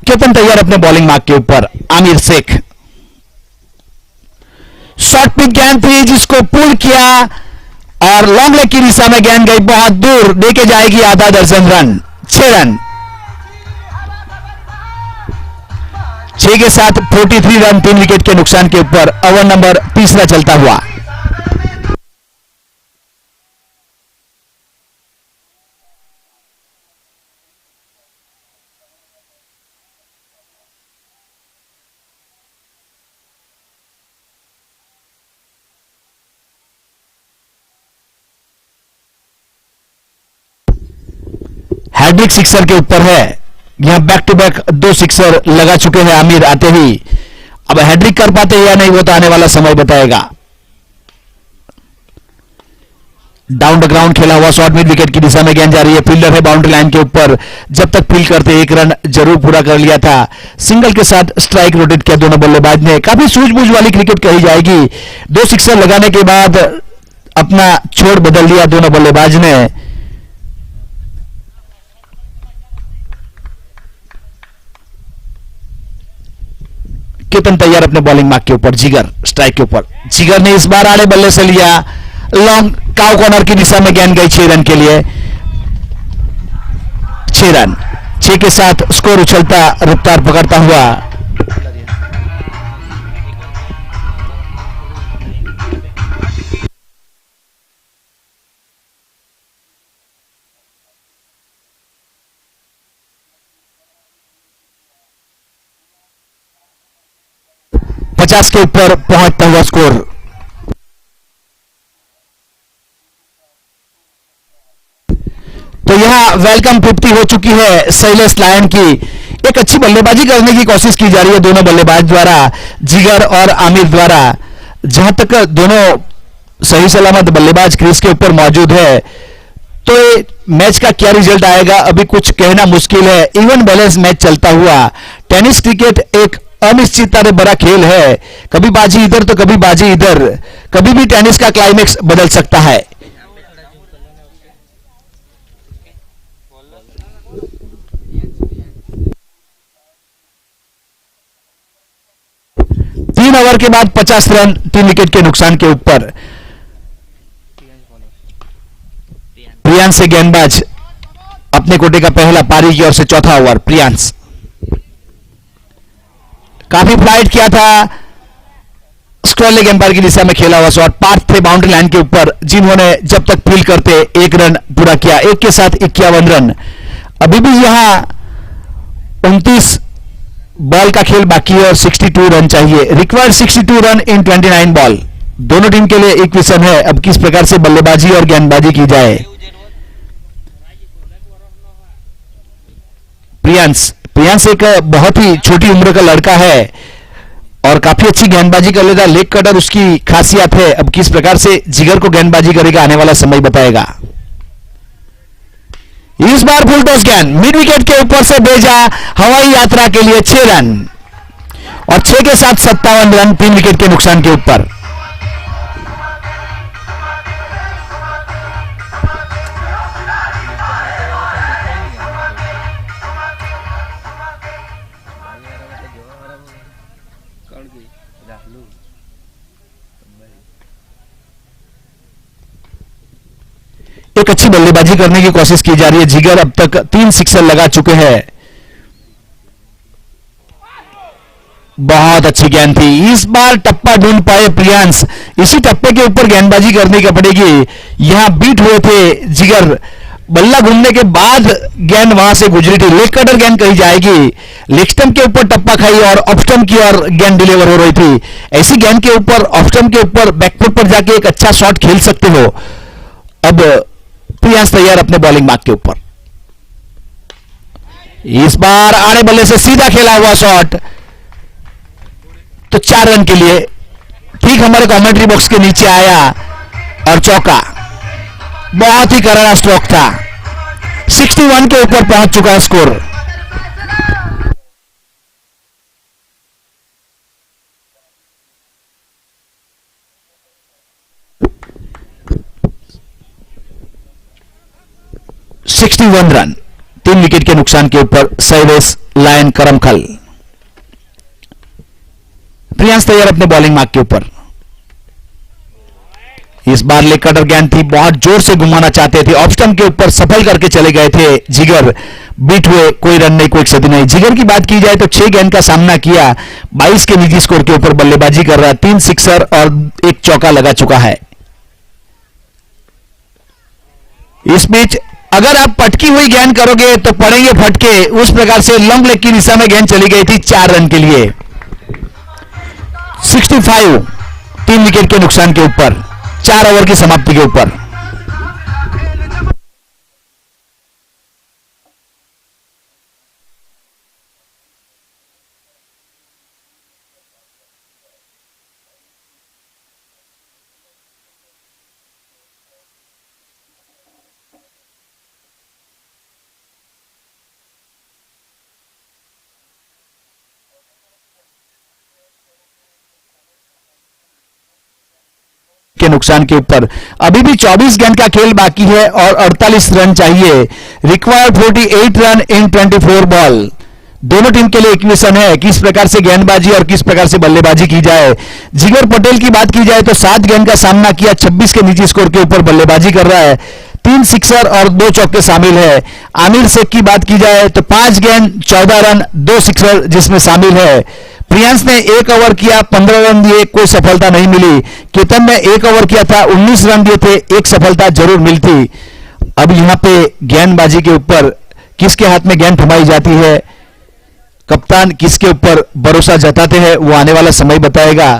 केतन तैयार अपने बॉलिंग मार्क के ऊपर। आमिर शेख शॉर्ट पिच गेंद थी जिसको पुल किया और लॉन्ग लेग की दिशा में गेंद गई बहुत दूर, देके जाएगी आधा दर्जन रन। 6 रन। 6 के साथ 43 रन 3 विकेट के नुकसान के ऊपर। ओवर नंबर तीसरा चलता हुआ। हैड्रिक सिक्सर के ऊपर है। यहां बैक टू बैक 2 सिक्सर लगा चुके हैं आमिर आते ही। अब हैड्रिक कर पाते या नहीं वो तो आने वाला समय बताएगा। डाउन द ग्राउंड खेला हुआ शॉर्ट मिड विकेट की दिशा में गेंद जा रही है। फील्डर है बाउंड्री लाइन के ऊपर। जब तक फील्ड करते 1 रन जरूर पूरा कर लिया था। सिंगल के साथ स्ट्राइक रोटेट किया दोनों बल्लेबाज ने। काफी सूझबूझ वाली क्रिकेट कही जाएगी। 2 सिक्सर लगाने के बाद अपना छोड़ बदल लिया दोनों बल्लेबाज ने। केतन तैयार अपने बॉलिंग मार्क के ऊपर। जिगर स्ट्राइक के ऊपर। जिगर ने इस बार आड़े बल्ले से लिया। लॉन्ग काउ कॉर्नर की दिशा में गेंद गई 6 रन के लिए। 6 रन। 6 के साथ स्कोर उछलता रफ्तार पकड़ता हुआ। पचास के ऊपर पहुंचता हुआ स्कोर। तो यहां वेलकम 50 हो चुकी है शैलेश लायन की। एक अच्छी बल्लेबाजी करने की कोशिश की जा रही है दोनों बल्लेबाज द्वारा, जिगर और आमिर द्वारा। जहां तक दोनों सही सलामत बल्लेबाज क्रीज के ऊपर मौजूद है तो मैच का क्या रिजल्ट आएगा अभी कुछ कहना मुश्किल है। इवन बैलेंस मैच चलता हुआ। टेनिस क्रिकेट एक अनिश्चितता से बड़ा खेल है। कभी बाजी इधर तो कभी बाजी इधर। कभी भी टेनिस का क्लाइमेक्स बदल सकता है। तीन ओवर के बाद 50 रन 3 विकेट के नुकसान के ऊपर। प्रियांश से गेंदबाज अपने कोटे का पहला पारी की ओर से चौथा ओवर। प्रियांश काफी फ्लाइट किया था। स्क्वायर लेग एम्पायर की दिशा में खेला हुआ शॉट। पार्थ थे बाउंड्री लाइन के ऊपर जिन्होंने जब तक फील्ड करते 1 रन पूरा किया। 1 के साथ 51 रन। अभी भी यहां 29 बॉल का खेल बाकी है और 62 रन चाहिए। Required 62 run in 29 ball. दोनों टीम के लिए इक्वेशन है। अब किस प्रकार से बल्लेबाजी और गेंदबाजी की जाए। प्रियांश एक बहुत ही छोटी उम्र का लड़का है और काफी अच्छी गेंदबाजी कर लेता है। लेग कटर उसकी खासियत है। अब किस प्रकार से जिगर को गेंदबाजी करेगा आने वाला समय बताएगा। इस बार फुल टॉस गेंद मिड विकेट के ऊपर से भेजा हवाई यात्रा के लिए 6 रन और 6 के साथ 57 रन 3 विकेट के नुकसान के ऊपर। एक अच्छी बल्लेबाजी करने की कोशिश की जा रही है। जिगर अब तक 3 सिक्सर लगा चुके हैं। बहुत अच्छी गेंद थी। इस बार टप्पा ढूंढ पाए प्रियांश। इसी टप्पे के ऊपर गेंदबाजी करनी की पड़ेगी। यहां बीट हुए थे जिगर। बल्ला घूमने के बाद गेंद वहां से गुजरी थी। लेग कटर गेंद कही जाएगी। लेग स्टंप के ऊपर टप्पा खाई और ऑफ स्टंप की ओर गेंद डिलीवर हो रही थी। ऐसी गेंद के ऊपर ऑफ स्टंप के ऊपर बैकफुट पर जाके एक अच्छा शॉट खेल सकते हो। अब प्रियांश तैयार अपने बॉलिंग मार्क के ऊपर। इस बार आड़े बल्ले से सीधा खेला हुआ शॉट, तो 4 रन के लिए ठीक हमारे कमेंट्री बॉक्स के नीचे आया और चौका। बहुत ही करारा स्ट्रोक था। 61 के ऊपर पहुंच चुका है स्कोर। रन 3 विकेट के नुकसान के ऊपर सैवेस लायन करमखल। प्रियांश तैयार अपने बॉलिंग मार्क के ऊपर। इस बार लेग कटर गेंद थी, बहुत जोर से घुमाना चाहते थे। ऑफ स्टंप के ऊपर सफल करके चले गए थे जिगर। बीट हुए, कोई रन नहीं, कोई क्षति नहीं। जिगर की बात की जाए तो 6 गेंद का सामना किया। 22 के निजी स्कोर के ऊपर बल्लेबाजी कर रहा है। 3 सिक्सर और 1 चौका लगा चुका है। इस बीच अगर आप पटकी हुई गेंद करोगे तो पड़ेंगे फटके। उस प्रकार से लॉन्ग लेग की दिशा में गेंद चली गई थी 4 रन के लिए। 65 3 विकेट के नुकसान के ऊपर, 4 ओवर की समाप्ति के ऊपर। के नुकसान के ऊपर अभी भी 24 गेंद का खेल बाकी है और 48 रन चाहिए। Required 48 run in 24 ball. दोनों टीम के लिए इक्वेशन है, किस प्रकार से गेंदबाजी और किस प्रकार से बल्लेबाजी की जाए। जिगर पटेल की बात की जाए तो 7 गेंद का सामना किया, 26 के निजी स्कोर के ऊपर बल्लेबाजी कर रहा है। 3 सिक्सर और 2 चौके शामिल है। आमिर शेख की बात की जाए तो 5 गेंद 14 रन 2 सिक्सर जिसमें शामिल है। प्रियांश ने 1 ओवर किया, 15 रन दिए, कोई सफलता नहीं मिली। केतन ने 1 ओवर किया था, 19 रन दिए थे, 1 सफलता जरूर मिलती। अब यहां पे गेंदबाजी के ऊपर किसके हाथ में गेंद थमाई जाती है, कप्तान किसके ऊपर भरोसा जताते हैं, वो आने वाला समय बताएगा।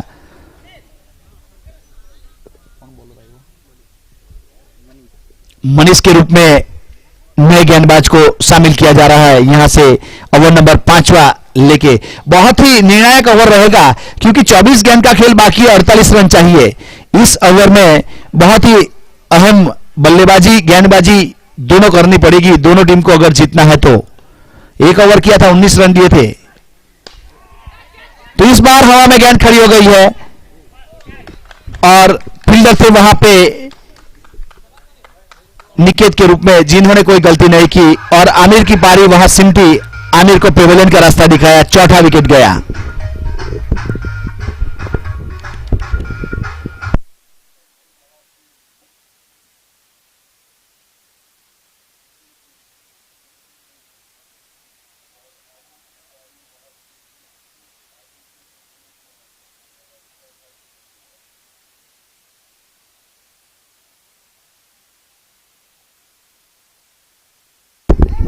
मनीष के रूप में नए गेंदबाज को शामिल किया जा रहा है। यहां से ओवर नंबर 5वां लेके बहुत ही निर्णायक ओवर रहेगा क्योंकि 24 गेंद का खेल बाकी है, 48 रन चाहिए। इस ओवर में बहुत ही अहम बल्लेबाजी गेंदबाजी दोनों करनी पड़ेगी दोनों टीम को अगर जीतना है तो। 1 ओवर किया था, 19 रन दिए थे, तो इस बार हवा में गेंद खड़ी हो गई है और फील्डर थे वहां पे निकेत के रूप में जिन्होंने कोई गलती नहीं की और आमिर की पारी वहां सिमटी। आमिर को पेवेलियन का रास्ता दिखाया, चौथा विकेट गया।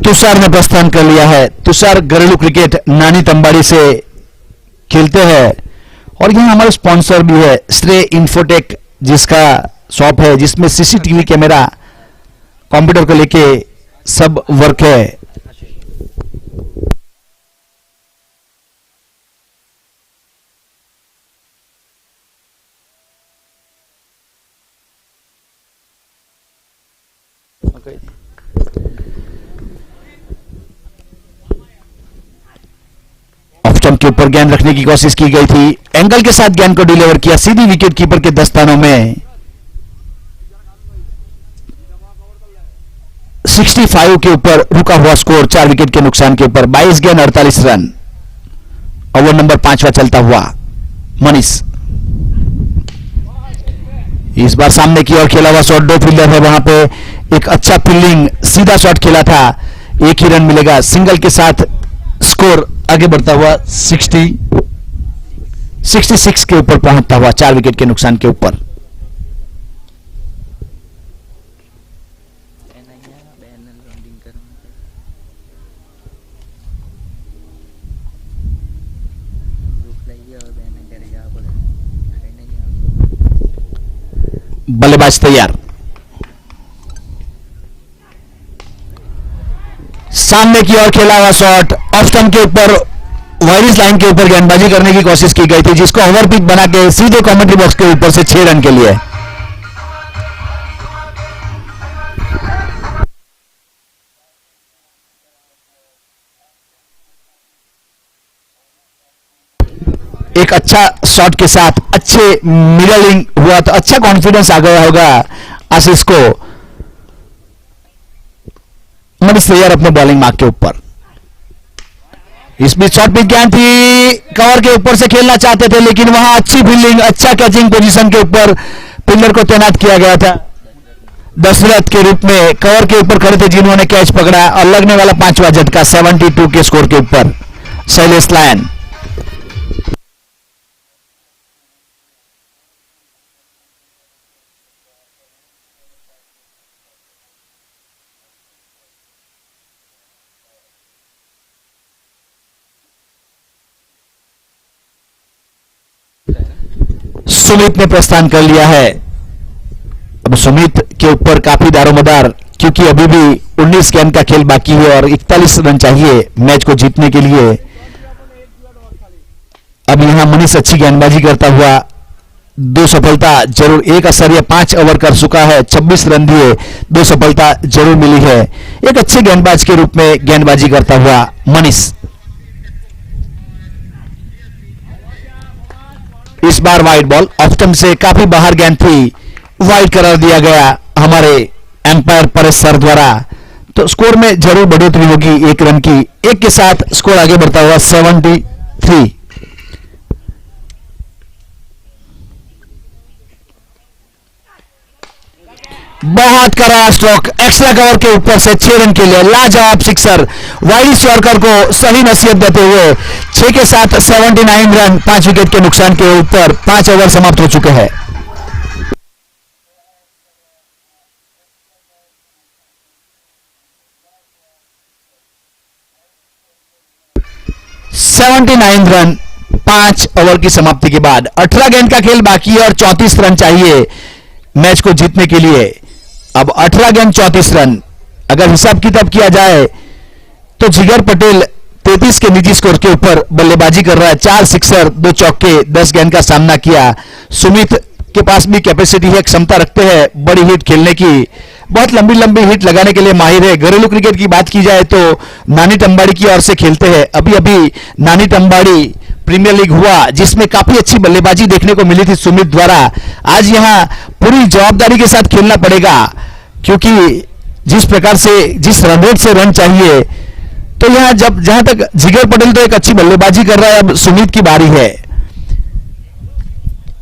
तुषार ने प्रस्थान कर लिया है। तुषार घरेलू क्रिकेट नानी तंबाड़ी से खेलते हैं और यहां हमारे स्पॉन्सर भी है श्रेय इन्फोटेक, जिसका शॉप है जिसमें सीसीटीवी कैमरा कंप्यूटर को लेके सब वर्क है। स्टंप के ऊपर गेंद रखने की कोशिश की गई थी, एंगल के साथ गेंद को डिलीवर किया सीधी विकेट कीपर के दस्तानों में। 65 के ऊपर रुका हुआ स्कोर 4 विकेट के नुकसान के ऊपर। 22 गेंद 48 रन। ओवर नंबर 5वां चलता हुआ मनीष। इस बार सामने की ओर खेला हुआ शॉट, 2 फील्डर है वहां पे। एक अच्छा फील्डिंग सीधा शॉट खेला था, एक ही रन मिलेगा। सिंगल के साथ स्कोर आगे बढ़ता हुआ 66 के ऊपर पहुंचता हुआ 4 विकेट के नुकसान के ऊपर। बल्लेबाज तैयार, सामने की ओर खेला हुआ शॉट ऑफ स्टंप के ऊपर वाइड लाइन के ऊपर गेंदबाजी करने की कोशिश की गई थी, जिसको ओवर पिच बना के सीधे कमेंट्री बॉक्स के ऊपर से 6 रन के लिए। एक अच्छा शॉट के साथ अच्छे मिडलिंग हुआ तो अच्छा कॉन्फिडेंस आ गया होगा आशीष को। मनीष तैयार अपने बॉलिंग मार्क के ऊपर। इस बीच शॉट पिच गेंद थी, कवर के ऊपर से खेलना चाहते थे, लेकिन वहां अच्छी फील्डिंग, अच्छा कैचिंग पोजीशन के ऊपर फील्डर को तैनात किया गया था। दशरथ के रूप में कवर के ऊपर खड़े थे, जिन्होंने कैच पकड़ा और लगने वाला 5वां झटका 72 के स्कोर के ऊपर शैलेश लायन। सुमित ने प्रस्थान कर लिया है। अब सुमित के ऊपर काफी दारोमदार, क्योंकि अभी भी 19 गेंद का खेल बाकी है और 41 रन चाहिए मैच को जीतने के लिए। अब यहां मनीष अच्छी गेंदबाजी करता हुआ 2 सफलता जरूर, एक असर या 5 ओवर कर चुका है, 26 रन दिए, 2 सफलता जरूर मिली है। एक अच्छे गेंदबाज के रूप में गेंदबाजी करता हुआ मनीष। इस बार वाइड बॉल, ऑफ स्टंप से काफी बाहर गेंद थी, वाइड करार दिया गया हमारे एम्पायर परेश सर द्वारा। तो स्कोर में जरूर बढ़ोतरी होगी 1 रन की। 1 के साथ स्कोर आगे बढ़ता हुआ 73। बहुत कड़ा स्ट्रोक, एक्स्ट्रा कवर के ऊपर से 6 रन के लिए लाजवाब सिक्सर, वाइड यॉर्कर को सही नसीहत देते हुए 6 के साथ 79 रन, 5 विकेट के नुकसान के ऊपर 5 ओवर समाप्त हो चुके हैं। रन 5 ओवर की समाप्ति के बाद 18 गेंद का खेल बाकी है और 34 रन चाहिए मैच को जीतने के लिए। अब 18 गेंद 34 रन, अगर हिसाब किताब किया जाए तो जिगर पटेल 33 के निजी स्कोर के ऊपर बल्लेबाजी कर रहा है। 4 सिक्सर, 2 चौके, 10 गेंद का सामना किया। सुमित के पास भी कैपेसिटी है, क्षमता रखते हैं बड़ी हिट खेलने की, बहुत लंबी लंबी हिट लगाने के लिए माहिर है। घरेलू क्रिकेट की बात की जाए तो नानी टंबाड़ी की ओर से खेलते हैं। अभी अभी नानी टंबाड़ी प्रीमियर लीग हुआ, जिसमें काफी अच्छी बल्लेबाजी देखने को मिली थी सुमित द्वारा। आज यहां पूरी जवाबदारी के साथ खेलना पड़ेगा, क्योंकि जिस प्रकार से, जिस रन रेट से रन चाहिए, तो यहां जहां तक जिगर पटेल तो एक अच्छी बल्लेबाजी कर रहा है, अब सुमित की बारी है।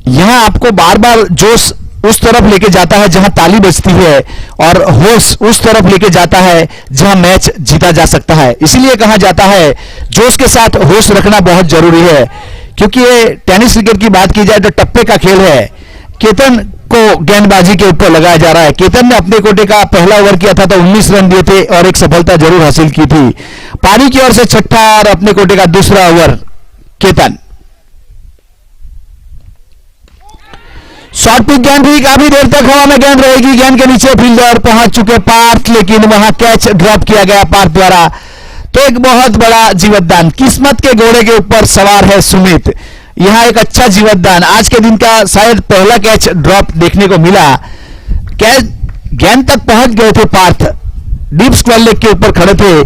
यहां आपको बार बार जोश उस तरफ लेके जाता है जहां ताली बजती है, और होश उस तरफ लेके जाता है जहां मैच जीता जा सकता है। इसीलिए कहा जाता है जोश के साथ होश रखना बहुत जरूरी है, क्योंकि ये टेनिस क्रिकेट की बात की जाए तो टप्पे का खेल है। केतन को गेंदबाजी के ऊपर लगाया जा रहा है। केतन ने अपने कोटे का पहला ओवर किया था तो 19 रन दिए थे और एक सफलता जरूर हासिल की थी। पारी की ओर से छठा और अपने कोटे का दूसरा ओवर केतन। शॉर्ट पिच गेंद भी, काफी देर तक हवा में गेंद रहेगी, गेंद के नीचे फील्डर पहुंच चुके पार्थ, लेकिन वहां कैच ड्रॉप किया गया पार्थ द्वारा। तो एक बहुत बड़ा जीवतदान, किस्मत के घोड़े के ऊपर सवार है सुमित। यहां एक अच्छा जीवतदान, आज के दिन का शायद पहला कैच ड्रॉप देखने को मिला। कैच गेंद तक पहुंच गए थे पार्थ, डीप स्क्वायर लेग के ऊपर खड़े थे,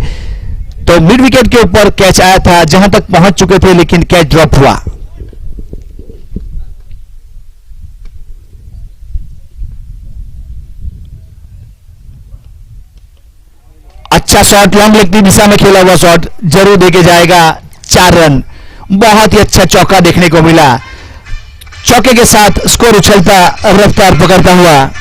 तो मिड विकेट के ऊपर कैच आया था, जहां तक पहुंच चुके थे, लेकिन कैच ड्रॉप हुआ। अच्छा शॉट, लॉन्ग लेग की दिशा में खेला हुआ शॉट जरूर देके जाएगा 4 रन। बहुत ही अच्छा चौका देखने को मिला, चौके के साथ स्कोर उछलता, रफ्तार पकड़ता हुआ।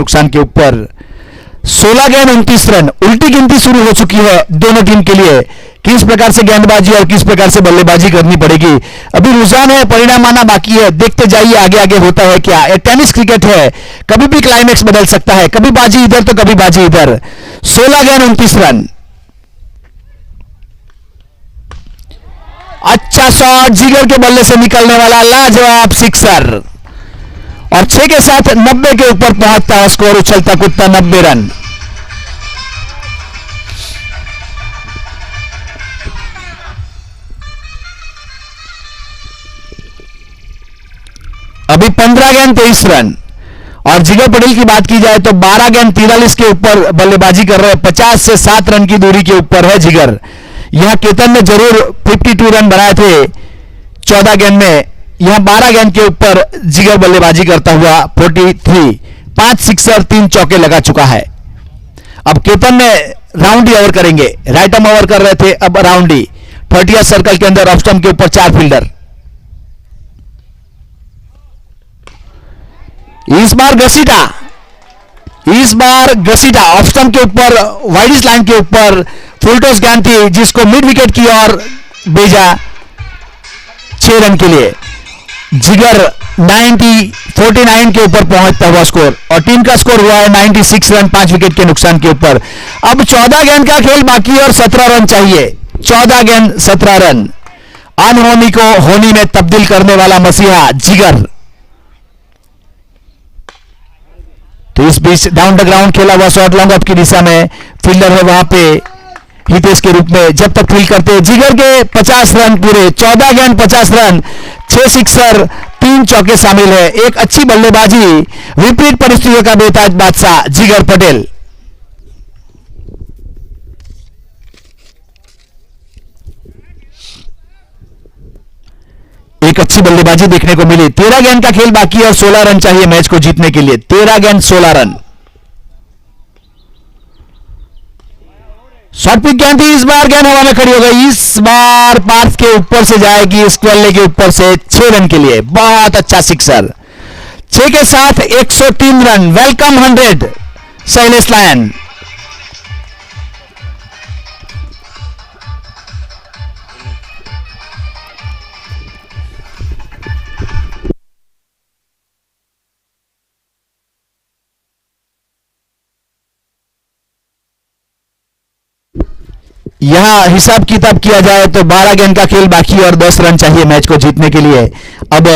नुकसान के ऊपर। 16 गेंद 29 रन। उल्टी गिनती शुरू हो चुकी है दोनों टीम के लिए। किस प्रकार से गेंदबाजी और किस प्रकार से बल्लेबाजी करनी पड़ेगी, अभी रुझान है, परिणाम आना बाकी है। देखते जाइए आगे आगे होता है क्या। ये टेनिस क्रिकेट है, कभी भी क्लाइमेक्स बदल सकता है, कभी बाजी इधर तो कभी बाजी इधर। 16 गेंद 29 रन। अच्छा शॉट, जिगर के बल्ले से निकलने वाला लाजवाब सिक्सर, और 6 के साथ 90 के ऊपर पहुंचता है स्कोर। उछलता कूदता 90 रन। अभी 15 गेंद 23 रन। और जिगर पटेल की बात की जाए तो 12 गेंद 43 के ऊपर बल्लेबाजी कर रहे हैं। 50 से 7 रन की दूरी के ऊपर है जिगर। यहां केतन ने जरूर 52 रन बनाए थे 14 गेंद में। यहां 12 गेंद के ऊपर जिगर बल्लेबाजी करता हुआ 43, 5 सिक्सर 3 चौके लगा चुका है। अब केतन ने राउंडी ओवर करेंगे, राइट आर्म ओवर कर रहे थे, अब राउंडी 30 सर्कल के अंदर ऑफ स्टंप के ऊपर 4 फील्डर। इस बार घसीटा ऑफ स्टंप के ऊपर, वाइडिस लाइन के ऊपर फुलटॉस गेंद थी जिसको मिड विकेट की ओर भेजा 6 रन के लिए। जिगर 49 के ऊपर पहुंचता हुआ स्कोर, और टीम का स्कोर हुआ है 96 रन 5 विकेट के नुकसान के ऊपर। अब 14 गेंद का खेल बाकी और 17 रन चाहिए। 14 गेंद 17 रन। अनहोनी को होनी में तब्दील करने वाला मसीहा जिगर। तो इस बीच डाउन द ग्राउंड खेला हुआ शॉट लॉन्ग ऑफ की दिशा में, फील्डर है वहां पे हितेश के रूप में। जब तक फील्ड करते हैं जिगर के 50 रन पूरे। 14 गेंद 50 रन, 6 सिक्सर 3 चौके शामिल है। एक अच्छी बल्लेबाजी, विपरीत परिस्थितियों का बेताज बादशाह जिगर पटेल। एक अच्छी बल्लेबाजी देखने को मिली। 13 गेंद का खेल बाकी और 16 रन चाहिए मैच को जीतने के लिए। 13 गेंद 16 रन। शॉर्ट पिच गेंद थी, इस बार गेंद हवा में खड़ी हो गई। इस बार पार्थ के ऊपर से जाएगी, स्क्वेल्ले के ऊपर से 6 रन के लिए। बहुत अच्छा सिक्सर। 6 के साथ 103 रन। Welcome 100 Shailesh lion. यहां हिसाब किताब किया जाए तो 12 गेंद का खेल बाकी और 10 रन चाहिए मैच को जीतने के लिए। अब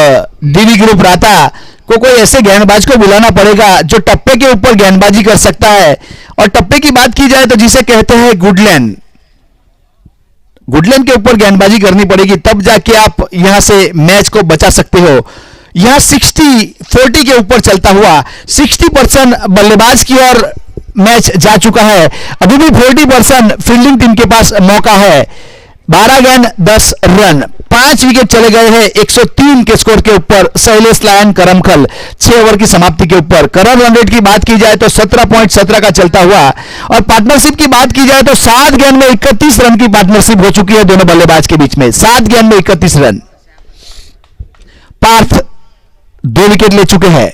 डीवी ग्रुप राता को कोई ऐसे गेंदबाज को बुलाना पड़ेगा जो टप्पे के ऊपर गेंदबाजी कर सकता है। और टप्पे की बात की जाए तो जिसे कहते हैं गुडलैंड के ऊपर गेंदबाजी करनी पड़ेगी, तब जाके आप यहां से मैच को बचा सकते हो। यहां 60-40 के ऊपर चलता हुआ 60% बल्लेबाज की ओर मैच जा चुका है। अभी भी 40% फील्डिंग टीम के पास मौका है। 12 गेंद 10 रन, 5 विकेट चले गए हैं 103 के स्कोर के ऊपर शैलेश लायन करमखल 6 ओवर की समाप्ति के ऊपर। करंट रन रेट की बात की जाए तो 17.17 का चलता हुआ, और पार्टनरशिप की बात की जाए तो 7 गेंद में 31 रन की पार्टनरशिप हो चुकी है दोनों बल्लेबाज के बीच में। 7 गेंद में 31 रन। पार्थ 2 विकेट ले चुके हैं।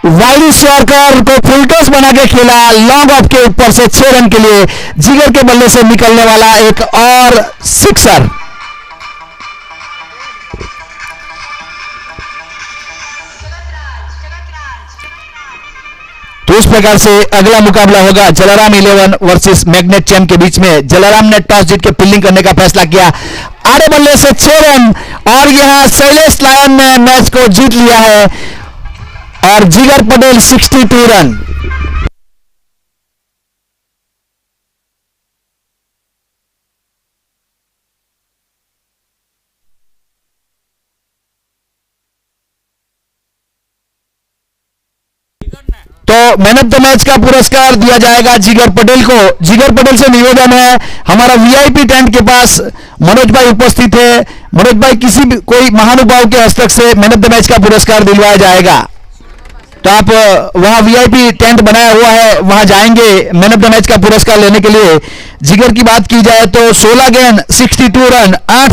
वाइडिस यॉर्कर को फुलटॉस बना के खेला लॉन्ग ऑफ के ऊपर से 6 रन के लिए। जिगर के बल्ले से निकलने वाला एक और सिक्सर। तो इस प्रकार से अगला मुकाबला होगा जलाराम 11 वर्सेस मैग्नेट चैम के बीच में। जलाराम ने टॉस जीत के फील्डिंग करने का फैसला किया। आड़े बल्ले से 6 रन, और यहां शैलेश लायन ने मैच को जीत लिया है, और जिगर पटेल 62 रन। तो मैन ऑफ द मैच का पुरस्कार दिया जाएगा जिगर पटेल को। जिगर पटेल से निवेदन है, हमारा वीआईपी टेंट के पास मनोज भाई उपस्थित है। मनोज भाई किसी भी कोई महानुभाव के हस्तक से मैन ऑफ द मैच का पुरस्कार दिलवाया जाएगा, तो आप वहां वीआईपी टेंट बनाया हुआ है, वहां जाएंगे मैन ऑफ द मैच का पुरस्कार लेने के लिए। जिगर की बात की जाए तो 16 गेंद 62 रन, 8